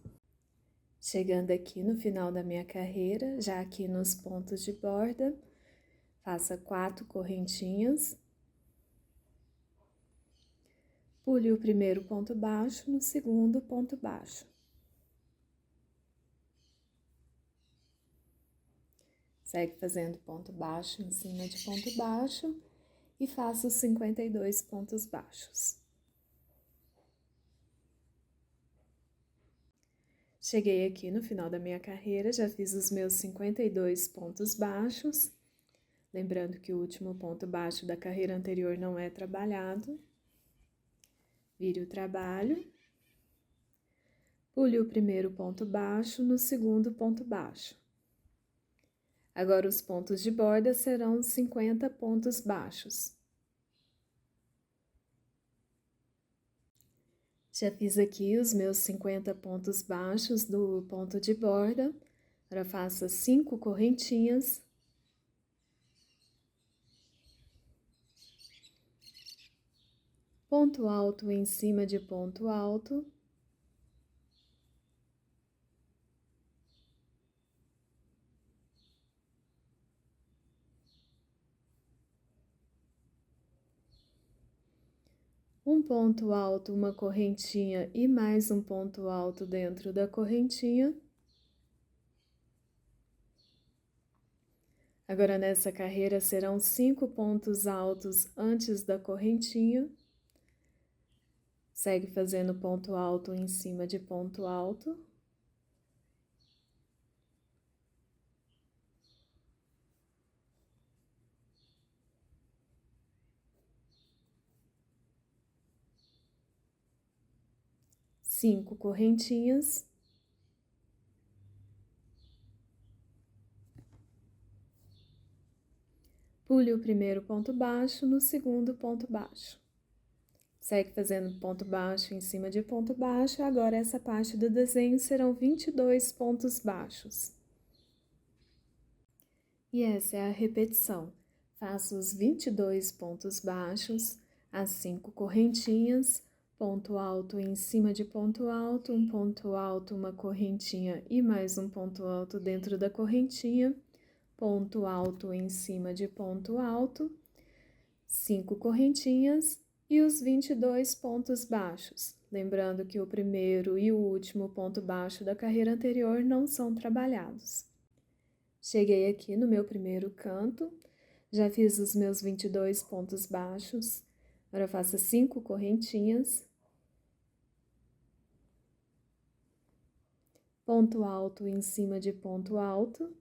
Chegando aqui no final da minha carreira, já aqui nos pontos de borda, faça 4 correntinhas. Pule o primeiro ponto baixo no segundo ponto baixo. Segue fazendo ponto baixo em cima de ponto baixo e faça os 52 pontos baixos. Cheguei aqui no final da minha carreira, já fiz os meus 52 pontos baixos. Lembrando que o último ponto baixo da carreira anterior não é trabalhado. Vire o trabalho. Pule o primeiro ponto baixo no segundo ponto baixo. Agora, os pontos de borda serão 50 pontos baixos. Já fiz aqui os meus 50 pontos baixos do ponto de borda. Agora, faça 5 correntinhas. Ponto alto em cima de ponto alto. Um ponto alto, uma correntinha e mais um ponto alto dentro da correntinha. Agora, nessa carreira, serão 5 pontos altos antes da correntinha. Segue fazendo ponto alto em cima de ponto alto. Cinco correntinhas. Pule o primeiro ponto baixo no segundo ponto baixo. Segue fazendo ponto baixo em cima de ponto baixo. Agora, essa parte do desenho serão 22 pontos baixos. E essa é a repetição. Faça os 22 pontos baixos, as 5 correntinhas, ponto alto em cima de ponto alto, um ponto alto, uma correntinha e mais um ponto alto dentro da correntinha, ponto alto em cima de ponto alto, 5 correntinhas e os 22 pontos baixos. Lembrando que o primeiro e o último ponto baixo da carreira anterior não são trabalhados. Cheguei aqui no meu primeiro canto, já fiz os meus 22 pontos baixos. Agora, faça 5 correntinhas. Ponto alto em cima de ponto alto.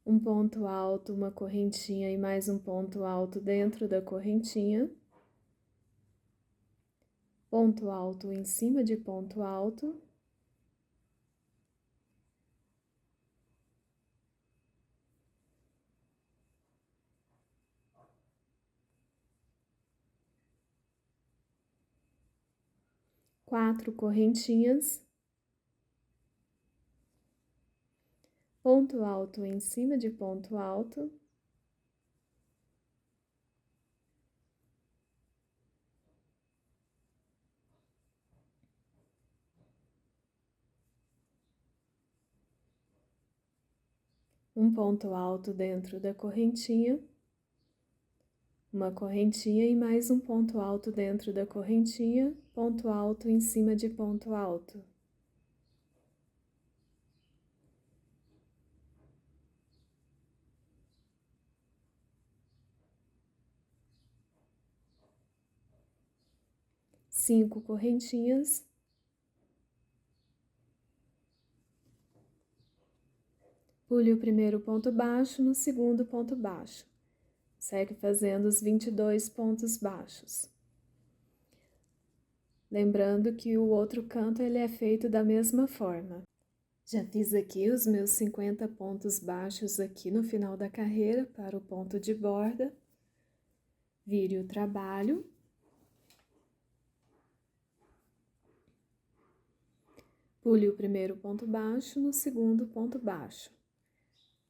Um ponto alto, uma correntinha e mais um ponto alto dentro da correntinha. Ponto alto em cima de ponto alto. Quatro correntinhas. Ponto alto em cima de ponto alto. um ponto alto dentro da correntinha, uma correntinha e mais um ponto alto dentro da correntinha, ponto alto em cima de ponto alto. Cinco correntinhas. Pule o primeiro ponto baixo no segundo ponto baixo. Segue fazendo os 22 pontos baixos. Lembrando que o outro canto ele é feito da mesma forma. Já fiz aqui os meus 50 pontos baixos aqui no final da carreira para o ponto de borda. Vire o trabalho. Pule o primeiro ponto baixo no segundo ponto baixo.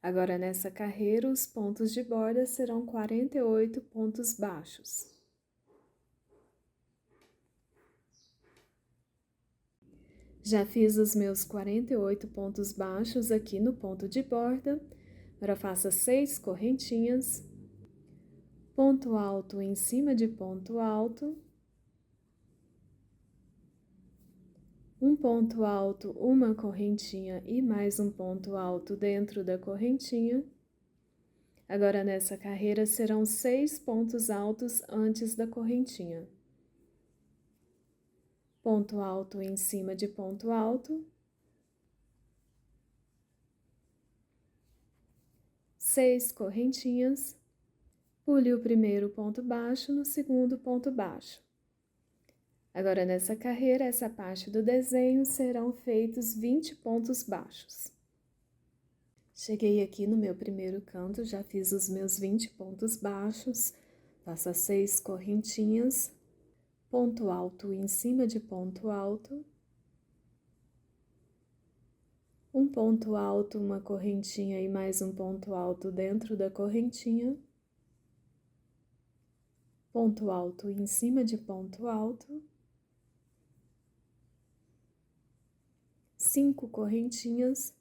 Agora, nessa carreira, os pontos de borda serão 48 pontos baixos. Já fiz os meus 48 pontos baixos aqui no ponto de borda. Agora, faça 6 correntinhas, ponto alto em cima de ponto alto, um ponto alto, uma correntinha e mais um ponto alto dentro da correntinha. Agora, nessa carreira, serão 6 pontos altos antes da correntinha. Ponto alto em cima de ponto alto. 6 correntinhas. Pule o primeiro ponto baixo no segundo ponto baixo. Agora, nessa carreira, essa parte do desenho serão feitos 20 pontos baixos. Cheguei aqui no meu primeiro canto, já fiz os meus 20 pontos baixos, faça 6 correntinhas, ponto alto em cima de ponto alto, um ponto alto, uma correntinha e mais um ponto alto dentro da correntinha, ponto alto em cima de ponto alto, 5 correntinhas,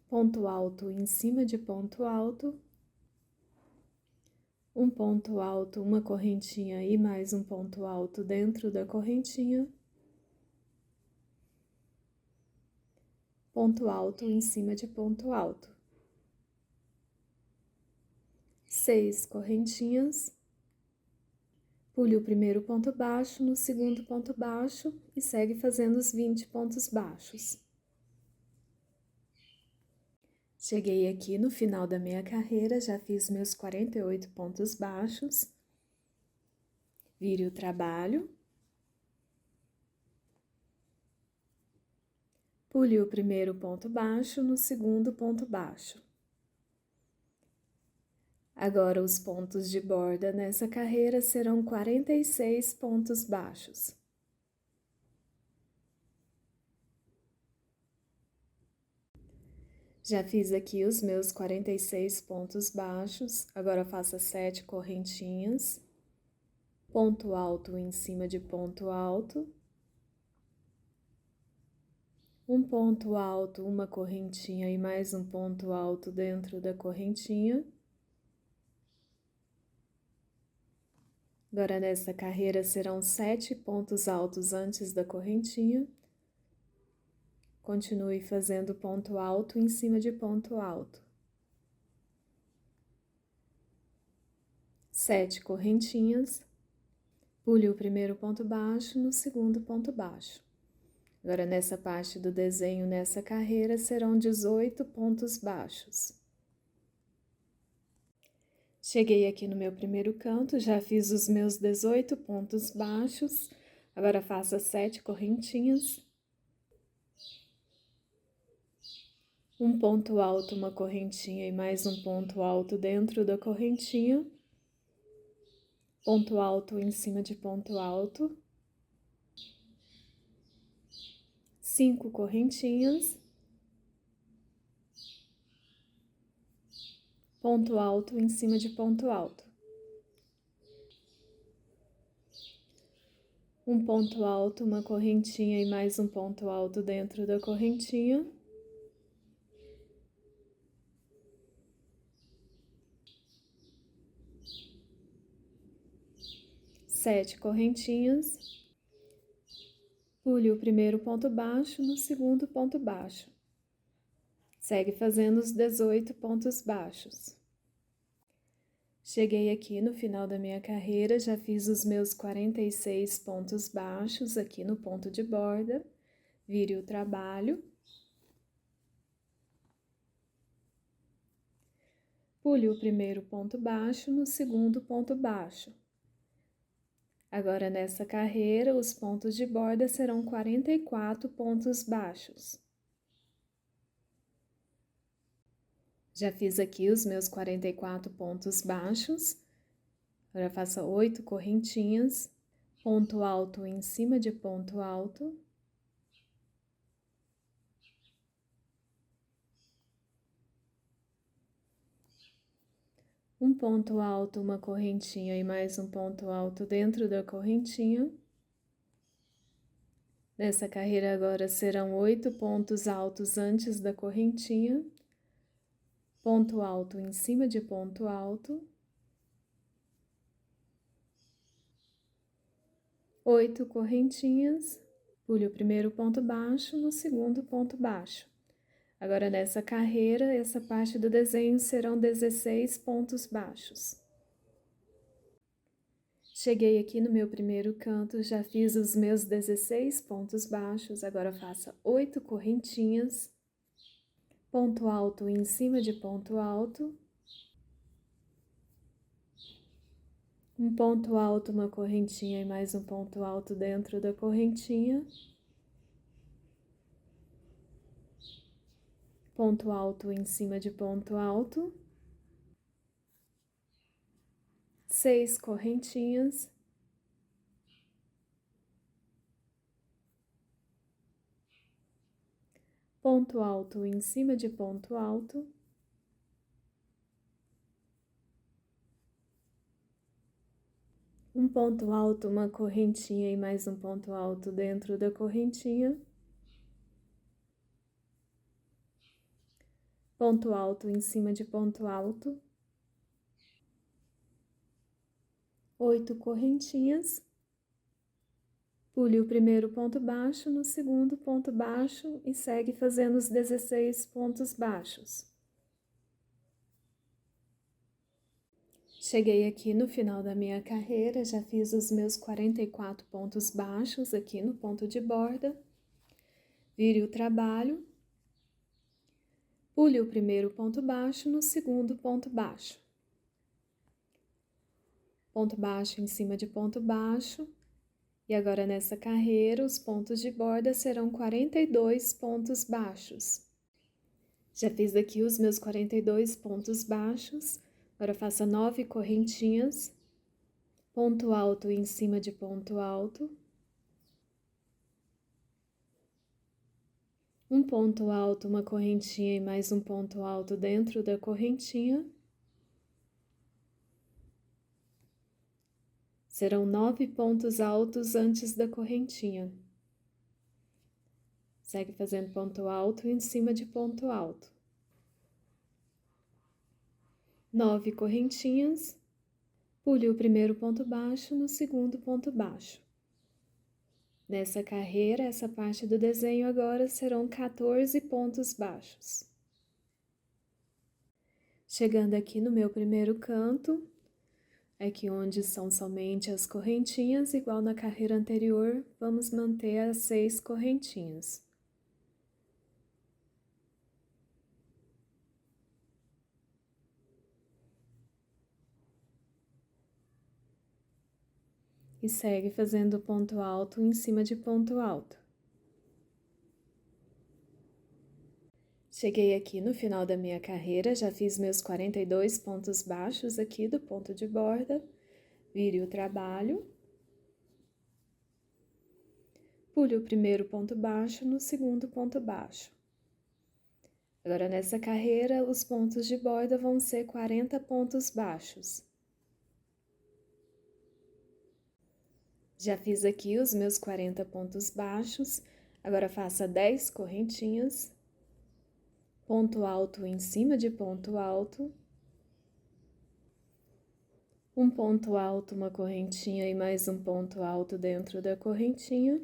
ponto alto em cima de ponto alto, um ponto alto, uma correntinha e mais um ponto alto dentro da correntinha, ponto alto em cima de ponto alto, 6 correntinhas, pule o primeiro ponto baixo no segundo ponto baixo e segue fazendo os 20 pontos baixos. Cheguei aqui no final da minha carreira, já fiz meus 48 pontos baixos. Vire o trabalho. Pule o primeiro ponto baixo no segundo ponto baixo. Agora, os pontos de borda nessa carreira serão 46 pontos baixos. Já fiz aqui os meus 46 pontos baixos, agora faça 7 correntinhas, ponto alto em cima de ponto alto, um ponto alto, uma correntinha e mais um ponto alto dentro da correntinha. Agora, nessa carreira, serão 7 pontos altos antes da correntinha. Continue fazendo ponto alto em cima de ponto alto. 7 correntinhas. Pule o primeiro ponto baixo no segundo ponto baixo. Agora, nessa parte do desenho, nessa carreira, serão 18 pontos baixos. Cheguei aqui no meu primeiro canto, já fiz os meus 18 pontos baixos. Agora, faça 7 correntinhas. Um ponto alto, uma correntinha e mais um ponto alto dentro da correntinha. Ponto alto em cima de ponto alto. 5 correntinhas. Ponto alto em cima de ponto alto. Um ponto alto, uma correntinha e mais um ponto alto dentro da correntinha. Sete correntinhas. Pule o primeiro ponto baixo no segundo ponto baixo. Segue fazendo os 18 pontos baixos. Cheguei aqui no final da minha carreira, já fiz os meus 46 pontos baixos aqui no ponto de borda. Vire o trabalho. Pule o primeiro ponto baixo no segundo ponto baixo. Agora, nessa carreira, os pontos de borda serão 44 pontos baixos. Já fiz aqui os meus 44 pontos baixos. Agora, faça 8 correntinhas, ponto alto em cima de ponto alto. Um ponto alto, uma correntinha e mais um ponto alto dentro da correntinha. Nessa carreira agora serão 8 pontos altos antes da correntinha. Ponto alto em cima de ponto alto. 8 correntinhas, pule o primeiro ponto baixo no segundo ponto baixo. Agora, nessa carreira, essa parte do desenho serão 16 pontos baixos. Cheguei aqui no meu primeiro canto, já fiz os meus 16 pontos baixos, agora faça 8 correntinhas, ponto alto em cima de ponto alto, um ponto alto, uma correntinha e mais um ponto alto dentro da correntinha, ponto alto em cima de ponto alto, 6 correntinhas, ponto alto em cima de ponto alto, um ponto alto, uma correntinha e mais um ponto alto dentro da correntinha, ponto alto em cima de ponto alto, 8 correntinhas, pule o primeiro ponto baixo no segundo ponto baixo e segue fazendo os 16 pontos baixos. Cheguei aqui no final da minha carreira, já fiz os meus 44 pontos baixos aqui no ponto de borda. Vire o trabalho. Pule o primeiro ponto baixo no segundo ponto baixo. Ponto baixo em cima de ponto baixo. E agora, nessa carreira, os pontos de borda serão 42 pontos baixos. Já fiz aqui os meus 42 pontos baixos. Agora, faça 9 correntinhas. Ponto alto em cima de ponto alto. Um ponto alto, uma correntinha e mais um ponto alto dentro da correntinha. Serão 9 pontos altos antes da correntinha. Segue fazendo ponto alto em cima de ponto alto. 9 correntinhas. Pule o primeiro ponto baixo no segundo ponto baixo. Nessa carreira, essa parte do desenho agora serão 14 pontos baixos. Chegando aqui no meu primeiro canto, aqui onde são somente as correntinhas, igual na carreira anterior, vamos manter as 6 correntinhas. E segue fazendo ponto alto em cima de ponto alto. Cheguei aqui no final da minha carreira, já fiz meus 42 pontos baixos aqui do ponto de borda. Vire o trabalho. Pule o primeiro ponto baixo no segundo ponto baixo. Agora, nessa carreira, os pontos de borda vão ser 40 pontos baixos. Já fiz aqui os meus 40 pontos baixos, agora faça 10 correntinhas, ponto alto em cima de ponto alto, um ponto alto, uma correntinha e mais um ponto alto dentro da correntinha.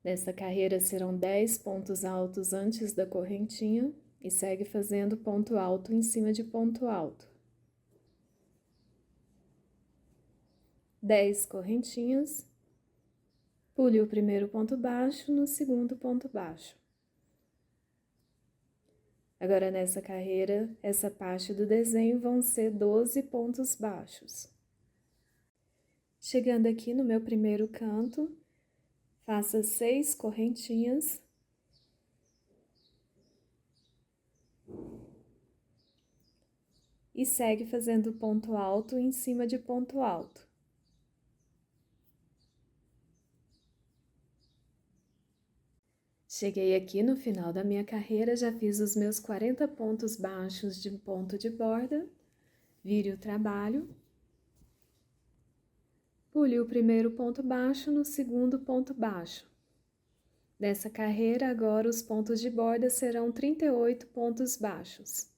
Nessa carreira serão 10 pontos altos antes da correntinha e segue fazendo ponto alto em cima de ponto alto. 10 correntinhas, pule o primeiro ponto baixo no segundo ponto baixo. Agora, nessa carreira, essa parte do desenho vão ser 12 pontos baixos. Chegando aqui no meu primeiro canto, faça 6 correntinhas. E segue fazendo ponto alto em cima de ponto alto. Cheguei aqui no final da minha carreira, já fiz os meus 40 pontos baixos de ponto de borda, vire o trabalho, pule o primeiro ponto baixo no segundo ponto baixo. Nessa carreira, agora os pontos de borda serão 38 pontos baixos.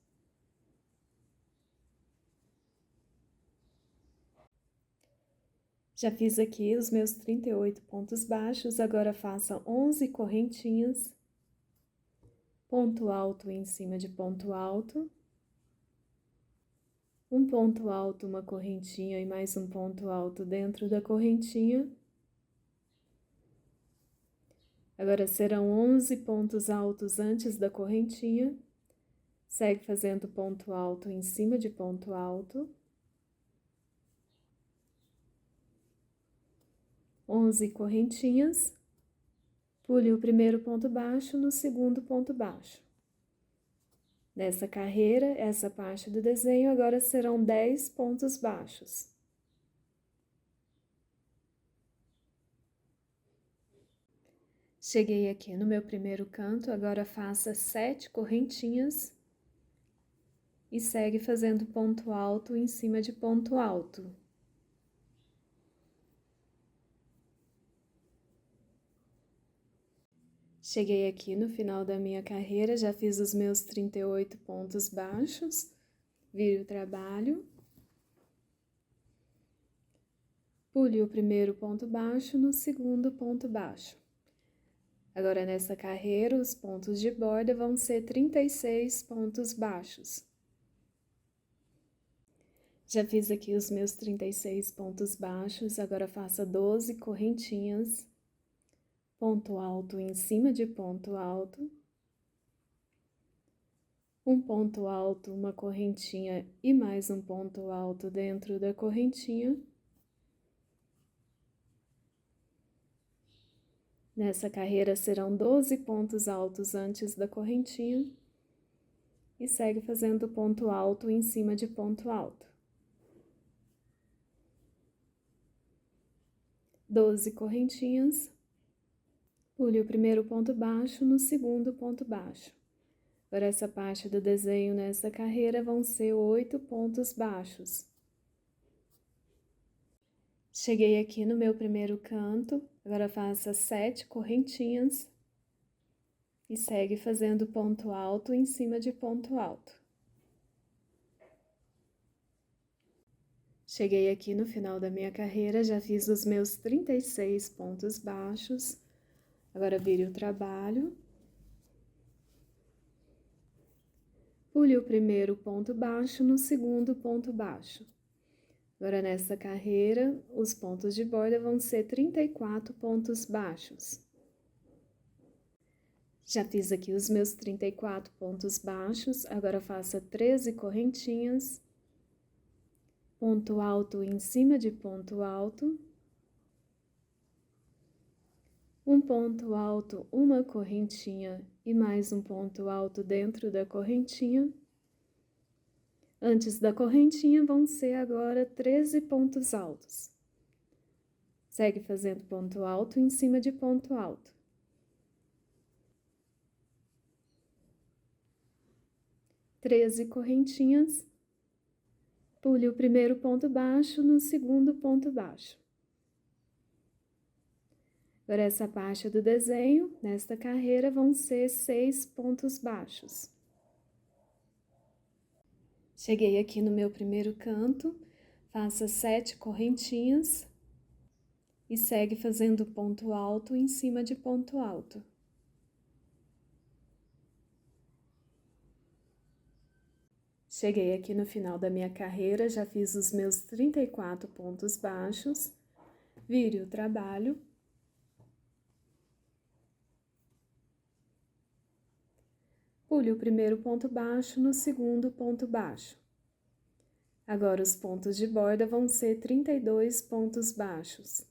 Já fiz aqui os meus 38 pontos baixos, agora faça 11 correntinhas, ponto alto em cima de ponto alto, um ponto alto, uma correntinha e mais um ponto alto dentro da correntinha. Agora serão 11 pontos altos antes da correntinha, segue fazendo ponto alto em cima de ponto alto. 11 correntinhas, pule o primeiro ponto baixo no segundo ponto baixo. Nessa carreira, essa parte do desenho agora serão 10 pontos baixos. Cheguei aqui no meu primeiro canto, agora faça 7 correntinhas e segue fazendo ponto alto em cima de ponto alto. Cheguei aqui no final da minha carreira, já fiz os meus 38 pontos baixos, vire o trabalho, pule o primeiro ponto baixo no segundo ponto baixo. Agora, nessa carreira, os pontos de borda vão ser 36 pontos baixos. Já fiz aqui os meus 36 pontos baixos, agora faça 12 correntinhas, ponto alto em cima de ponto alto, um ponto alto, uma correntinha e mais um ponto alto dentro da correntinha. Nessa carreira serão 12 pontos altos antes da correntinha e segue fazendo ponto alto em cima de ponto alto. 12 correntinhas, pule o primeiro ponto baixo no segundo ponto baixo. Agora, essa parte do desenho nessa carreira vão ser 8 pontos baixos. Cheguei aqui no meu primeiro canto, agora faça 7 correntinhas e segue fazendo ponto alto em cima de ponto alto. Cheguei aqui no final da minha carreira, já fiz os meus 36 pontos baixos. Agora, vire o trabalho, pule o primeiro ponto baixo no segundo ponto baixo. Agora, nessa carreira, os pontos de borda vão ser 34 pontos baixos. Já fiz aqui os meus 34 pontos baixos, agora faça 13 correntinhas, ponto alto em cima de ponto alto, um ponto alto, uma correntinha e mais um ponto alto dentro da correntinha. Antes da correntinha vão ser agora 13 pontos altos. Segue fazendo ponto alto em cima de ponto alto. 13 correntinhas, Pule o primeiro ponto baixo no segundo ponto baixo. Agora, essa parte do desenho, nesta carreira, vão ser 6 pontos baixos. Cheguei aqui no meu primeiro canto, faça 7 correntinhas e segue fazendo ponto alto em cima de ponto alto. Cheguei aqui no final da minha carreira, já fiz os meus 34 pontos baixos, vire o trabalho. Pule o primeiro ponto baixo no segundo ponto baixo. Agora, os pontos de borda vão ser 32 pontos baixos.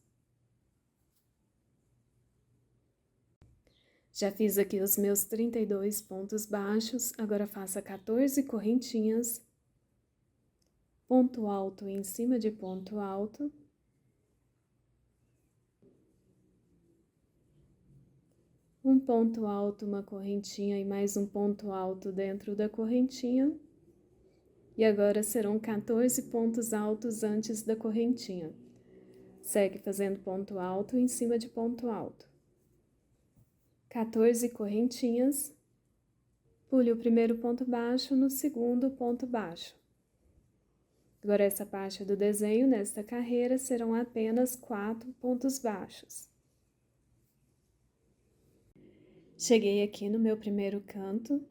Já fiz aqui os meus 32 pontos baixos, agora faça 14 correntinhas, ponto alto em cima de ponto alto. Um ponto alto, uma correntinha e mais um ponto alto dentro da correntinha. E agora serão 14 pontos altos antes da correntinha. Segue fazendo ponto alto em cima de ponto alto. 14 correntinhas, pule o primeiro ponto baixo no segundo ponto baixo. Agora, essa parte do desenho, nesta carreira, serão apenas 4 pontos baixos. Cheguei aqui no meu primeiro canto,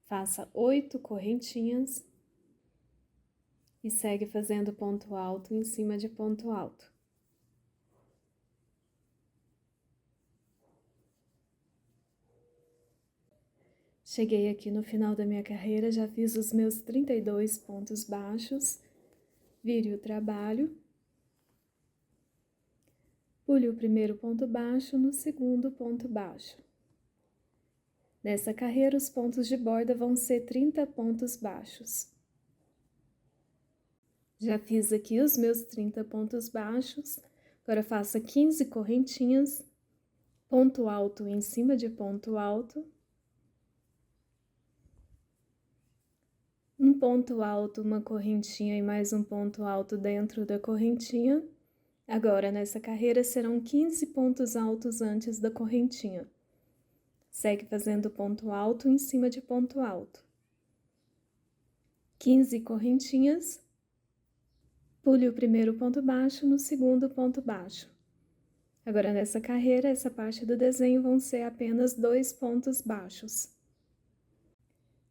faça 8 correntinhas e segue fazendo ponto alto em cima de ponto alto. Cheguei aqui no final da minha carreira, já fiz os meus 32 pontos baixos, vire o trabalho, pule o primeiro ponto baixo no segundo ponto baixo. Nessa carreira, os pontos de borda vão ser 30 pontos baixos. Já fiz aqui os meus 30 pontos baixos, agora faça 15 correntinhas, ponto alto em cima de ponto alto. Um ponto alto, uma correntinha e mais um ponto alto dentro da correntinha. Agora, nessa carreira, serão 15 pontos altos antes da correntinha. Segue fazendo ponto alto em cima de ponto alto. 15 correntinhas. Pule o primeiro ponto baixo no segundo ponto baixo. Agora, nessa carreira, essa parte do desenho vão ser apenas 2 pontos baixos.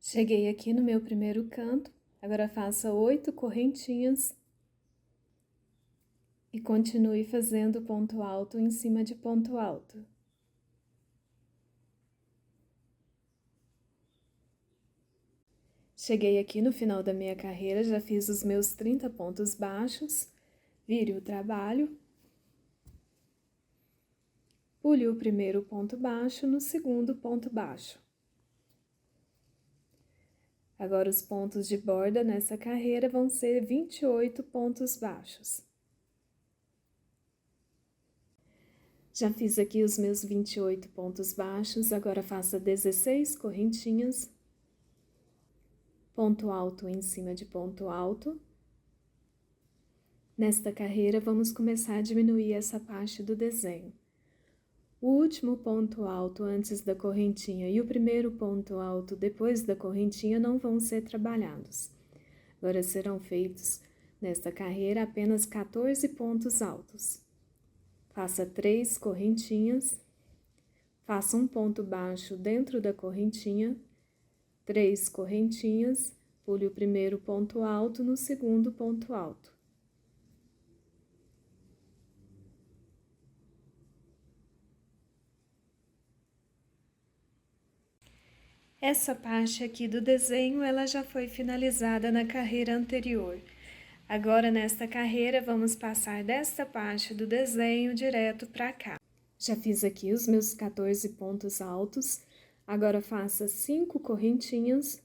Cheguei aqui no meu primeiro canto, agora faça 8 correntinhas e continue fazendo ponto alto em cima de ponto alto. Cheguei aqui no final da minha carreira, já fiz os meus 30 pontos baixos, vire o trabalho, pule o primeiro ponto baixo no segundo ponto baixo. Agora, os pontos de borda nessa carreira vão ser 28 pontos baixos. Já fiz aqui os meus 28 pontos baixos, agora faça 16 correntinhas, ponto alto em cima de ponto alto. Nesta carreira, vamos começar a diminuir essa parte do desenho. O último ponto alto antes da correntinha e o primeiro ponto alto depois da correntinha não vão ser trabalhados. Agora serão feitos nesta carreira apenas 14 pontos altos. Faça 3 correntinhas, faça um ponto baixo dentro da correntinha, 3 correntinhas, pule o primeiro ponto alto no segundo ponto alto. Essa parte aqui do desenho, ela já foi finalizada na carreira anterior. Agora, nesta carreira, vamos passar desta parte do desenho direto para cá. Já fiz aqui os meus 14 pontos altos. Agora, faça 5 correntinhas.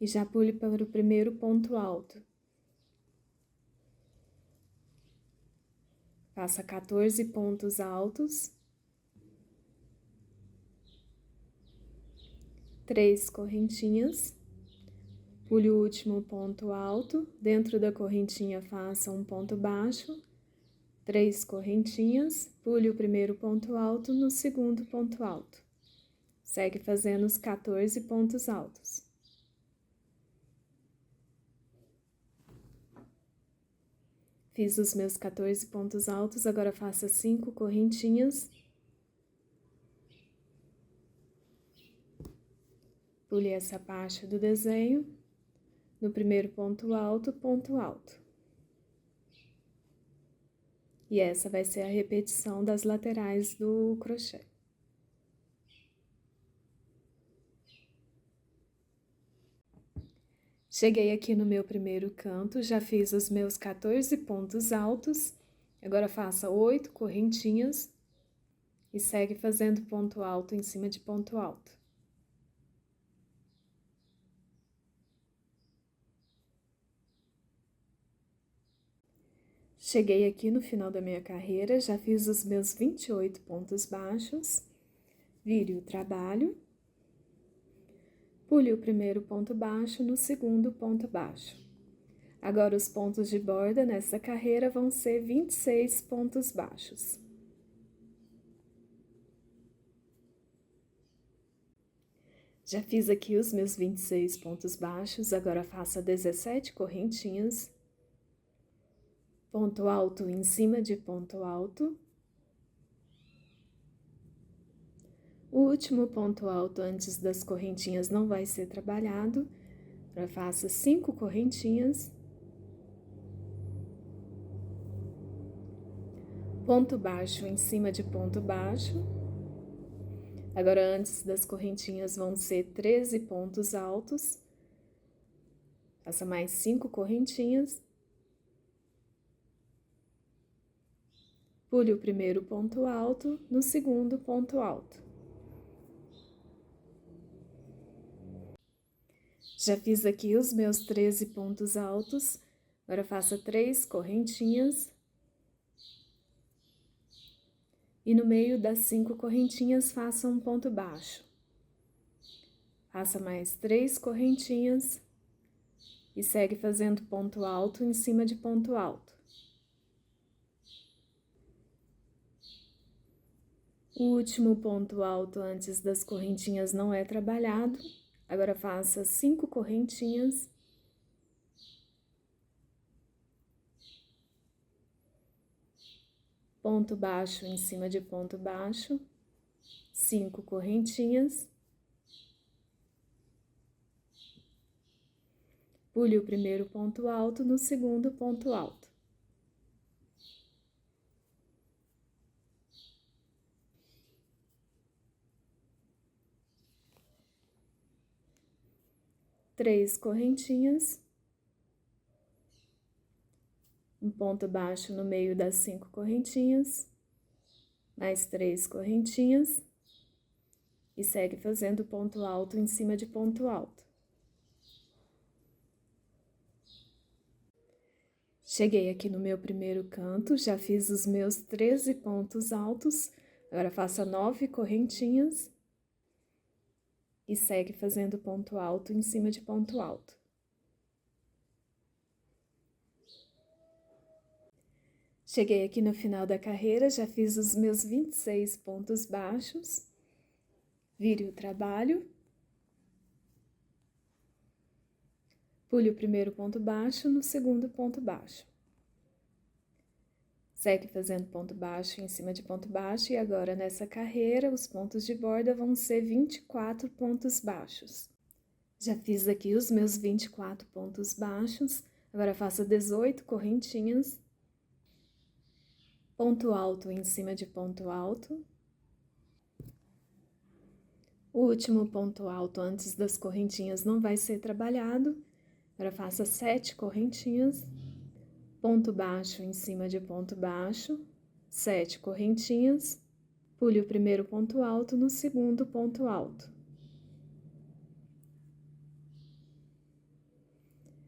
E já pule para o primeiro ponto alto. Faça 14 pontos altos. 3 correntinhas, pule o último ponto alto, dentro da correntinha faça um ponto baixo, 3 correntinhas, pule o primeiro ponto alto no segundo ponto alto. Segue fazendo os 14 pontos altos. Fiz os meus 14 pontos altos, agora faça 5 correntinhas. Pule essa parte do desenho, no primeiro ponto alto, ponto alto. E essa vai ser a repetição das laterais do crochê. Cheguei aqui no meu primeiro canto, já fiz os meus 14 pontos altos, agora faça 8 correntinhas e segue fazendo ponto alto em cima de ponto alto. Cheguei aqui no final da minha carreira, já fiz os meus 28 pontos baixos, vire o trabalho. Pule o primeiro ponto baixo no segundo ponto baixo. Agora, os pontos de borda nessa carreira vão ser 26 pontos baixos. Já fiz aqui os meus 26 pontos baixos, agora faça 17 correntinhas. Ponto alto em cima de ponto alto. O último ponto alto antes das correntinhas não vai ser trabalhado. Agora faça 5 correntinhas. Ponto baixo em cima de ponto baixo. Agora, antes das correntinhas vão ser 13 pontos altos. Faça mais 5 correntinhas. Pule o primeiro ponto alto no segundo ponto alto. Já fiz aqui os meus 13 pontos altos, agora faça 3 correntinhas. E no meio das 5 correntinhas, faça um ponto baixo. Faça mais 3 correntinhas e segue fazendo ponto alto em cima de ponto alto. O último ponto alto antes das correntinhas não é trabalhado. Agora, faça 5 correntinhas. Ponto baixo em cima de ponto baixo. 5 correntinhas. Pule o primeiro ponto alto no segundo ponto alto. Três correntinhas, um ponto baixo no meio das 5 correntinhas, mais 3 correntinhas, e segue fazendo ponto alto em cima de ponto alto. Cheguei aqui no meu primeiro canto, já fiz os meus 13 pontos altos, agora faça 9 correntinhas e segue fazendo ponto alto em cima de ponto alto. Cheguei aqui no final da carreira, já fiz os meus 26 pontos baixos, vire o trabalho, pule o primeiro ponto baixo no segundo ponto baixo. Segue fazendo ponto baixo em cima de ponto baixo e agora nessa carreira os pontos de borda vão ser 24 pontos baixos. Já fiz aqui os meus 24 pontos baixos, agora faça 18 correntinhas, ponto alto em cima de ponto alto. O último ponto alto antes das correntinhas não vai ser trabalhado, agora faça 7 correntinhas. Ponto baixo em cima de ponto baixo, 7 correntinhas, pule o primeiro ponto alto no segundo ponto alto.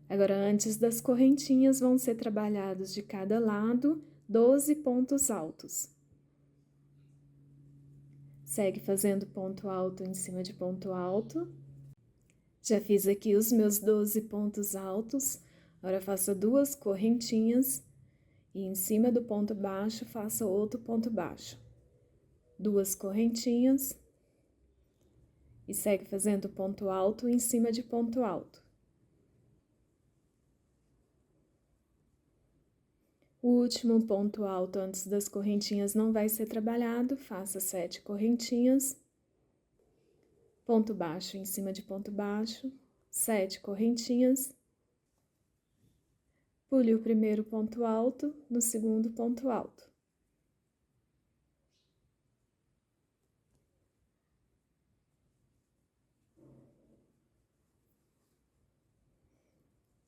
Agora, antes das correntinhas, vão ser trabalhados de cada lado 12 pontos altos. Segue fazendo ponto alto em cima de ponto alto. Já fiz aqui os meus 12 pontos altos, agora faça 2 correntinhas e em cima do ponto baixo faça outro ponto baixo. 2 correntinhas e segue fazendo ponto alto em cima de ponto alto. O último ponto alto antes das correntinhas não vai ser trabalhado, faça 7 correntinhas, ponto baixo em cima de ponto baixo, 7 correntinhas, pule o primeiro ponto alto no segundo ponto alto.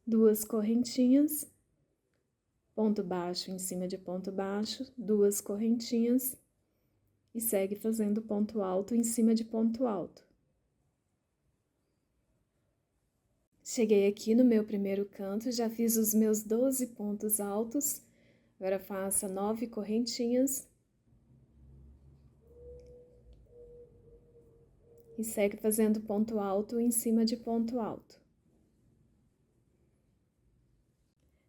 Duas correntinhas, ponto baixo em cima de ponto baixo, 2 correntinhas e segue fazendo ponto alto em cima de ponto alto. Cheguei aqui no meu primeiro canto, já fiz os meus 12 pontos altos, agora faça 9 correntinhas e segue fazendo ponto alto em cima de ponto alto.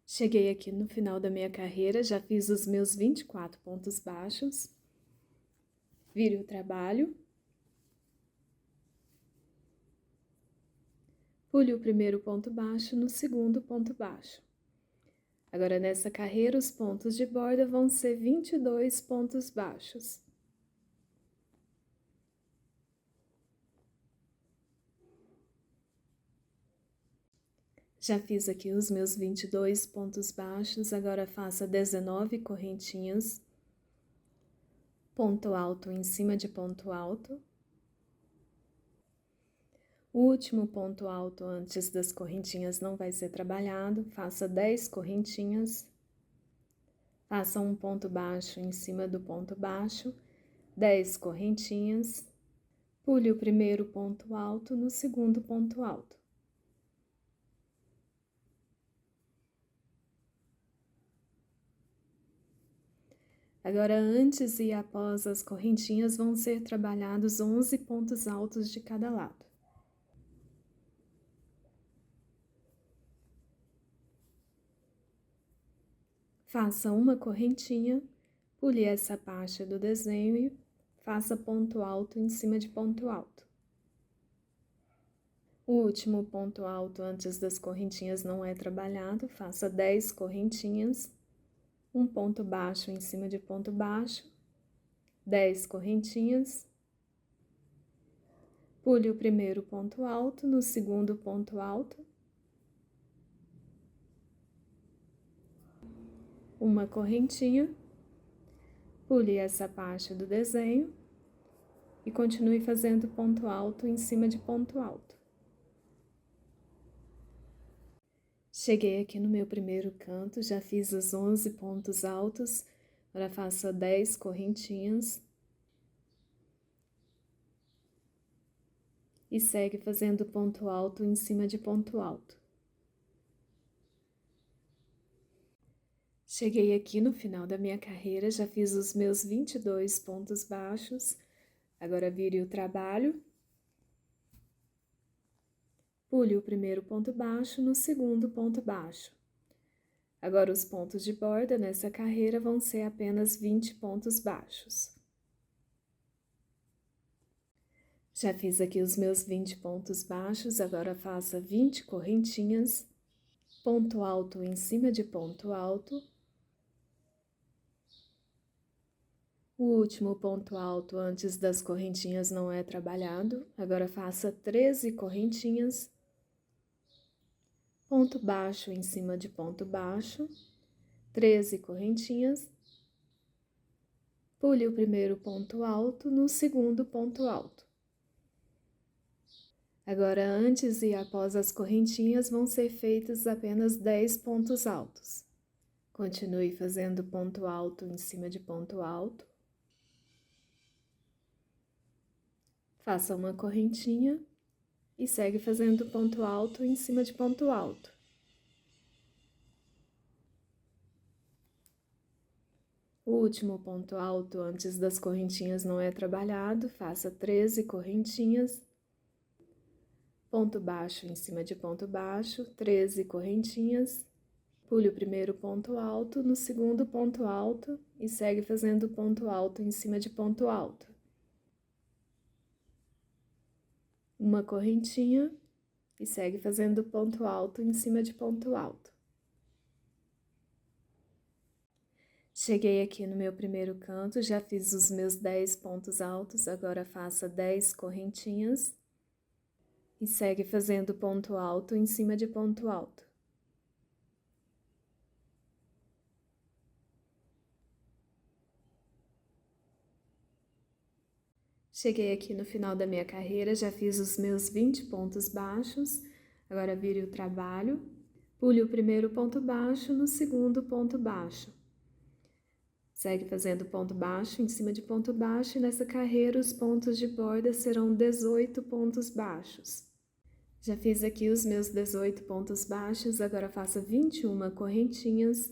Cheguei aqui no final da minha carreira, já fiz os meus 24 pontos baixos, vire o trabalho. Pule o primeiro ponto baixo no segundo ponto baixo. Agora, nessa carreira, os pontos de borda vão ser 22 pontos baixos. Já fiz aqui os meus 22 pontos baixos, agora faça 19 correntinhas, ponto alto em cima de ponto alto. O último ponto alto antes das correntinhas não vai ser trabalhado, faça 10 correntinhas, faça um ponto baixo em cima do ponto baixo, 10 correntinhas, pule o primeiro ponto alto no segundo ponto alto. Agora, antes e após as correntinhas, vão ser trabalhados 11 pontos altos de cada lado. Faça uma correntinha, pule essa parte do desenho e faça ponto alto em cima de ponto alto. O último ponto alto antes das correntinhas não é trabalhado, faça 10 correntinhas, um ponto baixo em cima de ponto baixo, 10 correntinhas, pule o primeiro ponto alto no segundo ponto alto, uma correntinha, pule essa parte do desenho e continue fazendo ponto alto em cima de ponto alto. Cheguei aqui no meu primeiro canto, já fiz os 11 pontos altos, agora faça 10 correntinhas e segue fazendo ponto alto em cima de ponto alto. Cheguei aqui no final da minha carreira, já fiz os meus 22 pontos baixos, agora vire o trabalho. Pule o primeiro ponto baixo no segundo ponto baixo. Agora, os pontos de borda nessa carreira vão ser apenas 20 pontos baixos. Já fiz aqui os meus 20 pontos baixos, agora faça 20 correntinhas, ponto alto em cima de ponto alto. O último ponto alto antes das correntinhas não é trabalhado, agora faça 13 correntinhas, ponto baixo em cima de ponto baixo, 13 correntinhas, pule o primeiro ponto alto no segundo ponto alto. Agora, antes e após as correntinhas, vão ser feitos apenas 10 pontos altos. Continue fazendo ponto alto em cima de ponto alto. Faça uma correntinha e segue fazendo ponto alto em cima de ponto alto. O último ponto alto antes das correntinhas não é trabalhado, faça 13 correntinhas, ponto baixo em cima de ponto baixo, 13 correntinhas, pule o primeiro ponto alto no segundo ponto alto e segue fazendo ponto alto em cima de ponto alto. Uma correntinha e segue fazendo ponto alto em cima de ponto alto. Cheguei aqui no meu primeiro canto, já fiz os meus 10 pontos altos, agora faça 10 correntinhas e segue fazendo ponto alto em cima de ponto alto. Cheguei aqui no final da minha carreira, já fiz os meus 20 pontos baixos, agora vire o trabalho, pule o primeiro ponto baixo no segundo ponto baixo. Segue fazendo ponto baixo em cima de ponto baixo e nessa carreira os pontos de borda serão 18 pontos baixos. Já fiz aqui os meus 18 pontos baixos, agora faça 21 correntinhas,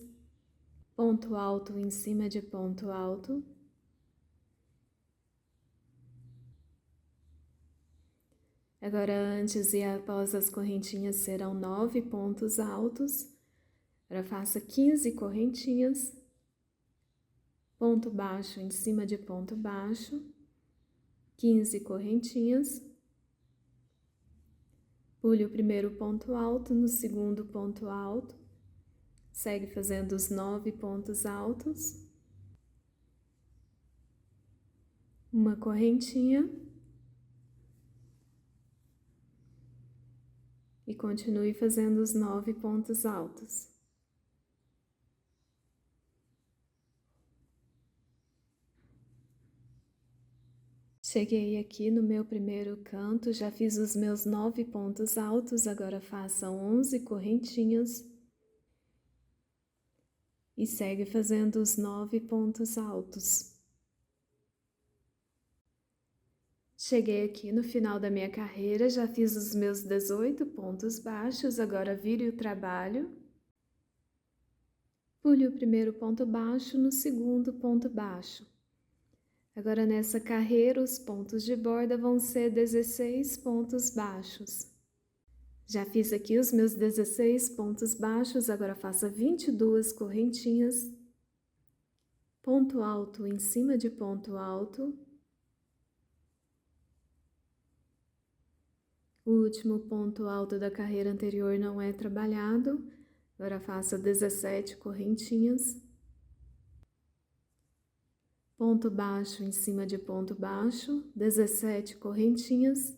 ponto alto em cima de ponto alto. Agora, antes e após as correntinhas serão 9 pontos altos. Agora faça 15 correntinhas, ponto baixo em cima de ponto baixo, 15 correntinhas. Pule o primeiro ponto alto no segundo ponto alto, segue fazendo os 9 pontos altos, uma correntinha e continue fazendo os 9 pontos altos. Cheguei aqui no meu primeiro canto, já fiz os meus 9 pontos altos, agora faça 11 correntinhas e segue fazendo os 9 pontos altos. Cheguei aqui no final da minha carreira, já fiz os meus 18 pontos baixos, agora vire o trabalho. Pule o primeiro ponto baixo no segundo ponto baixo. Agora, nessa carreira, os pontos de borda vão ser 16 pontos baixos. Já fiz aqui os meus 16 pontos baixos, agora faça 22 correntinhas, ponto alto em cima de ponto alto. O último ponto alto da carreira anterior não é trabalhado, agora faça 17 correntinhas. Ponto baixo em cima de ponto baixo, 17 correntinhas,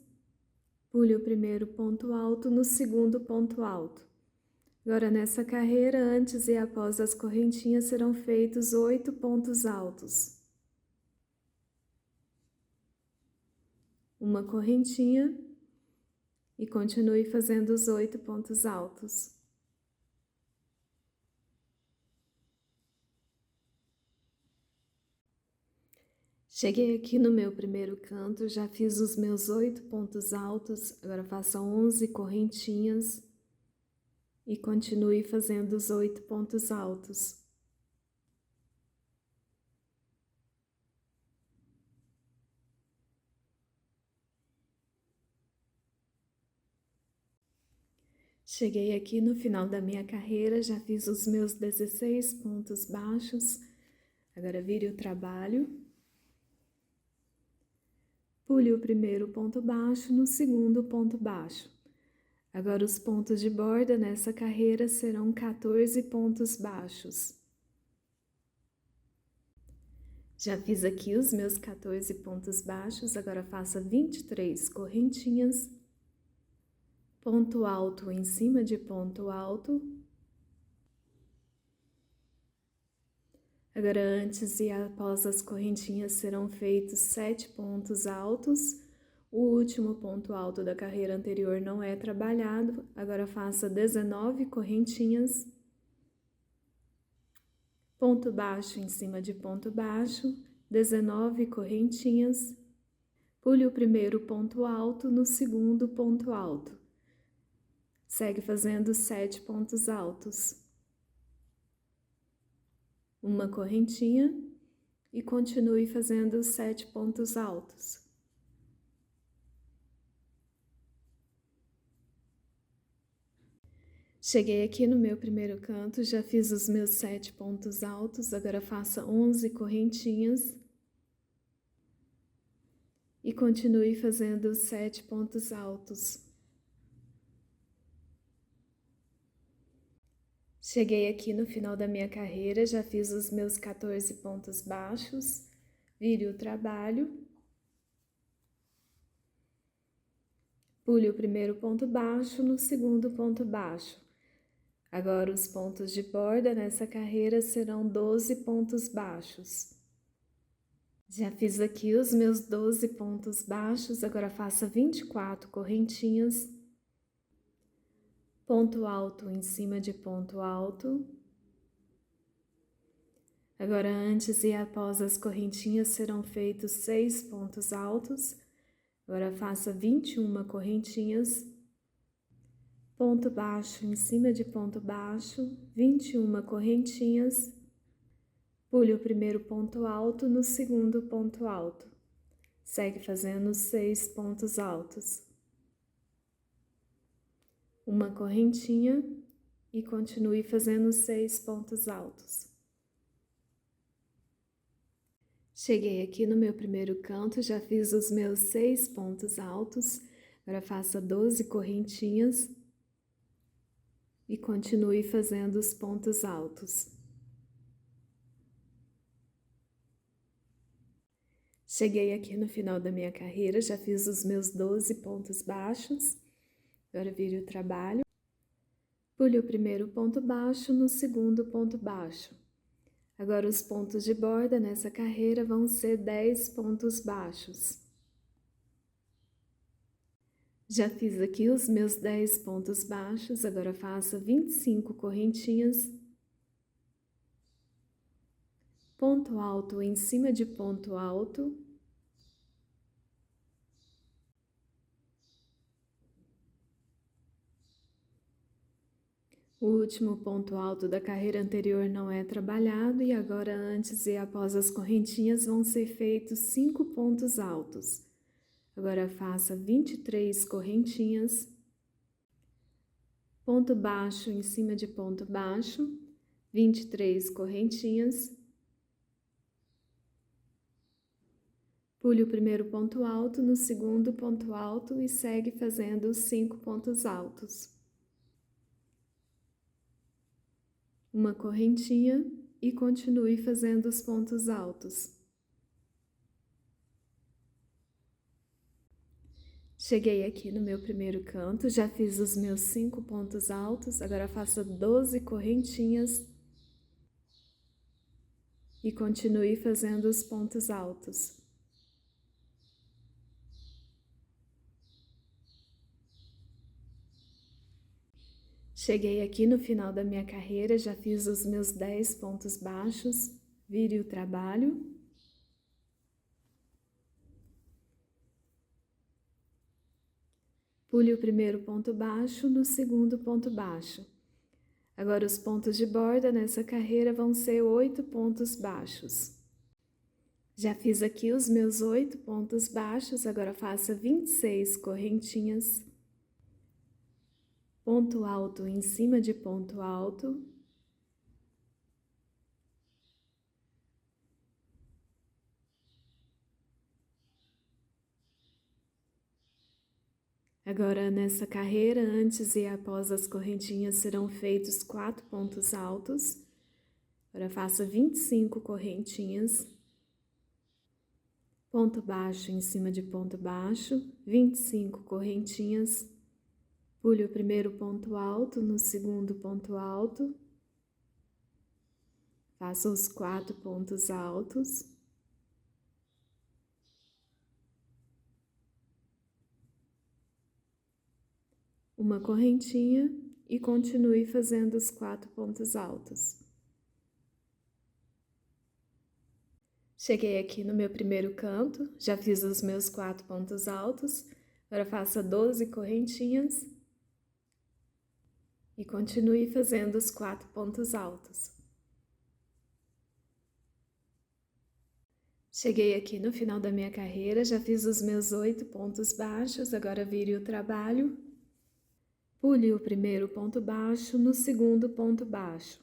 pule o primeiro ponto alto no segundo ponto alto. Agora, nessa carreira, antes e após as correntinhas, serão feitos 8 pontos altos. Uma correntinha e continue fazendo os 8 pontos altos. Cheguei aqui no meu primeiro canto, já fiz os meus 8 pontos altos, agora faça 11 correntinhas e continue fazendo os 8 pontos altos. Cheguei aqui no final da minha carreira, já fiz os meus 16 pontos baixos, agora vire o trabalho. Pule o primeiro ponto baixo no segundo ponto baixo. Agora os pontos de borda nessa carreira serão 14 pontos baixos. Já fiz aqui os meus 14 pontos baixos, agora faça 23 correntinhas, ponto alto em cima de ponto alto. Agora, antes e após as correntinhas serão feitos 7 pontos altos. O último ponto alto da carreira anterior não é trabalhado, agora faça 19 correntinhas, ponto baixo em cima de ponto baixo, 19 correntinhas, pule o primeiro ponto alto no segundo ponto alto. Segue fazendo 7 pontos altos. Uma correntinha e continue fazendo os 7 pontos altos. Cheguei aqui no meu primeiro canto, já fiz os meus 7 pontos altos, agora faça 11 correntinhas. E continue fazendo os 7 pontos altos. Cheguei aqui no final da minha carreira, já fiz os meus 14 pontos baixos, vire o trabalho, pule o primeiro ponto baixo no segundo ponto baixo. Agora os pontos de borda nessa carreira serão 12 pontos baixos. Já fiz aqui os meus 12 pontos baixos, agora faça 24 correntinhas. Ponto alto em cima de ponto alto. Agora, antes e após as correntinhas, serão feitos 6 pontos altos. Agora, faça 21 correntinhas. Ponto baixo em cima de ponto baixo, 21 correntinhas. Pule o primeiro ponto alto no segundo ponto alto. Segue fazendo 6 pontos altos. Uma correntinha e continue fazendo 6 pontos altos. Cheguei aqui no meu primeiro canto, já fiz os meus 6 pontos altos. Agora faça 12 correntinhas e continue fazendo os pontos altos. Cheguei aqui no final da minha carreira, já fiz os meus 12 pontos baixos. Agora vire o trabalho. Pule o primeiro ponto baixo no segundo ponto baixo. Agora os pontos de borda nessa carreira vão ser 10 pontos baixos. Já fiz aqui os meus 10 pontos baixos, agora faça 25 correntinhas. Ponto alto em cima de ponto alto. O último ponto alto da carreira anterior não é trabalhado e agora antes e após as correntinhas vão ser feitos 5 pontos altos. Agora faça 23 correntinhas. Ponto baixo em cima de ponto baixo, 23 correntinhas. Pule o primeiro ponto alto no segundo ponto alto e segue fazendo os 5 pontos altos. Uma correntinha e continue fazendo os pontos altos. Cheguei aqui no meu primeiro canto, já fiz os meus 5 pontos altos, agora faça 12 correntinhas e continue fazendo os pontos altos. Cheguei aqui no final da minha carreira, já fiz os meus 10 pontos baixos, vire o trabalho. Pule o primeiro ponto baixo no segundo ponto baixo. Agora os pontos de borda nessa carreira vão ser 8 pontos baixos. Já fiz aqui os meus 8 pontos baixos, agora faça 26 correntinhas. Ponto alto em cima de ponto alto. Agora, nessa carreira, antes e após as correntinhas, serão feitos 4 pontos altos. Agora, faça 25 correntinhas. Ponto baixo em cima de ponto baixo, 25 correntinhas. Pule o primeiro ponto alto no segundo ponto alto. Faça os 4 pontos altos. Uma correntinha e continue fazendo os 4 pontos altos. Cheguei aqui no meu primeiro canto, já fiz os meus 4 pontos altos. Agora faça 12 correntinhas e continue fazendo os 4 pontos altos. Cheguei aqui no final da minha carreira, já fiz os meus 8 pontos baixos, agora vire o trabalho. Pule o primeiro ponto baixo no segundo ponto baixo.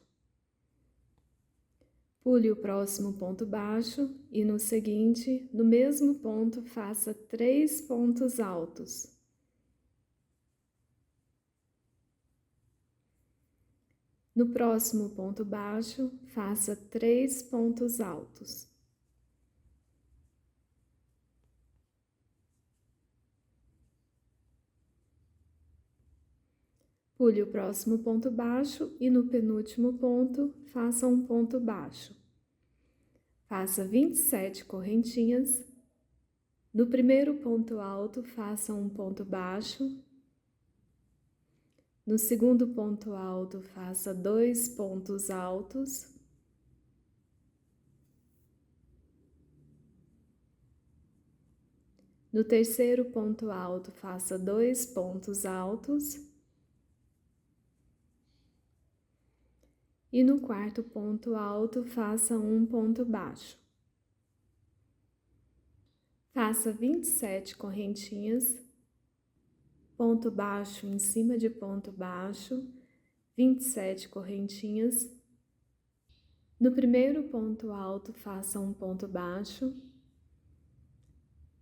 Pule o próximo ponto baixo e no seguinte, no mesmo ponto, faça 3 pontos altos. No próximo ponto baixo, faça 3 pontos altos. Pule o próximo ponto baixo e no penúltimo ponto, faça um ponto baixo. Faça 27 correntinhas. No primeiro ponto alto, faça um ponto baixo. No segundo ponto alto, faça 2 pontos altos. No terceiro ponto alto, faça 2 pontos altos. E no quarto ponto alto, faça um ponto baixo. Faça 27 correntinhas, ponto baixo em cima de ponto baixo, 27 correntinhas. No primeiro ponto alto, faça um ponto baixo,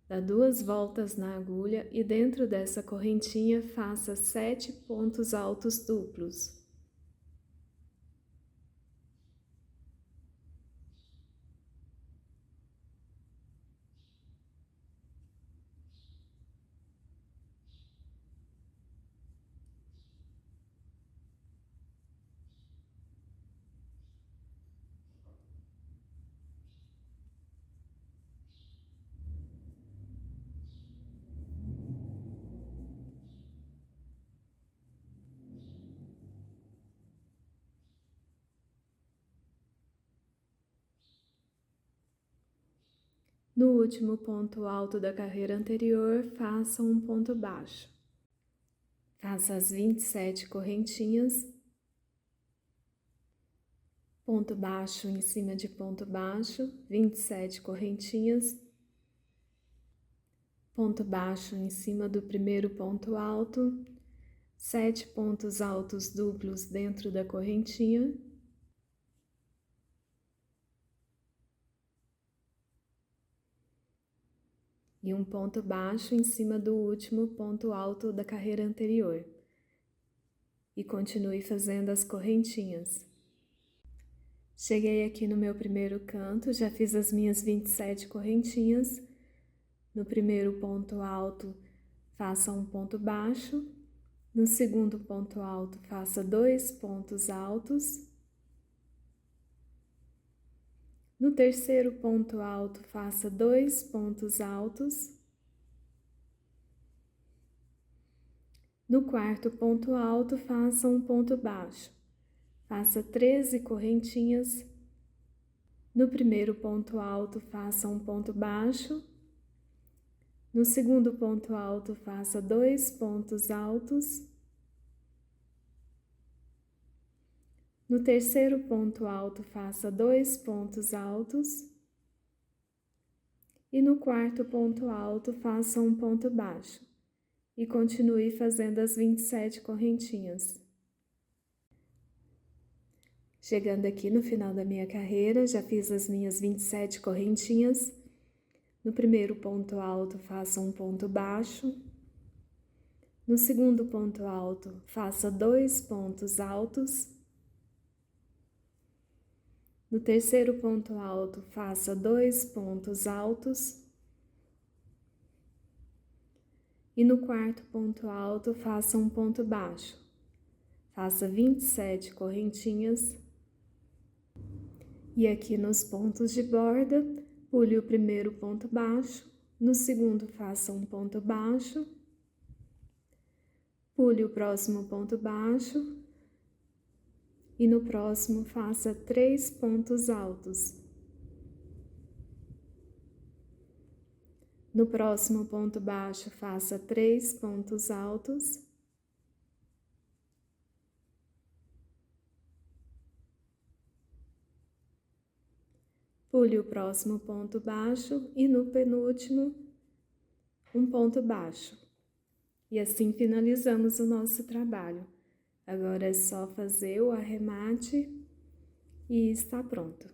dá 2 voltas na agulha e dentro dessa correntinha faça 7 pontos altos duplos. No último ponto alto da carreira anterior, faça um ponto baixo. Faça as 27 correntinhas, ponto baixo em cima de ponto baixo, 27 correntinhas, ponto baixo em cima do primeiro ponto alto, 7 pontos altos duplos dentro da correntinha. E um ponto baixo em cima do último ponto alto da carreira anterior. E continue fazendo as correntinhas. Cheguei aqui no meu primeiro canto, já fiz as minhas 27 correntinhas. No primeiro ponto alto, faça um ponto baixo. No segundo ponto alto, faça 2 pontos altos. No terceiro ponto alto, faça 2 pontos altos. No quarto ponto alto, faça um ponto baixo. Faça 13 correntinhas. No primeiro ponto alto, faça um ponto baixo. No segundo ponto alto, faça 2 pontos altos. No terceiro ponto alto, faça 2 pontos altos. E no quarto ponto alto, faça um ponto baixo. E continue fazendo as 27 correntinhas. Chegando aqui no final da minha carreira, já fiz as minhas 27 correntinhas. No primeiro ponto alto, faça um ponto baixo. No segundo ponto alto, faça 2 pontos altos. No terceiro ponto alto, faça 2 pontos altos. E no quarto ponto alto, faça um ponto baixo. Faça 27 correntinhas. E aqui nos pontos de borda, pule o primeiro ponto baixo. No segundo, faça um ponto baixo. Pule o próximo ponto baixo. E no próximo, faça 3 pontos altos. No próximo ponto baixo, faça 3 pontos altos. Pule o próximo ponto baixo e no penúltimo, um ponto baixo. E assim finalizamos o nosso trabalho. Agora é só fazer o arremate e está pronto.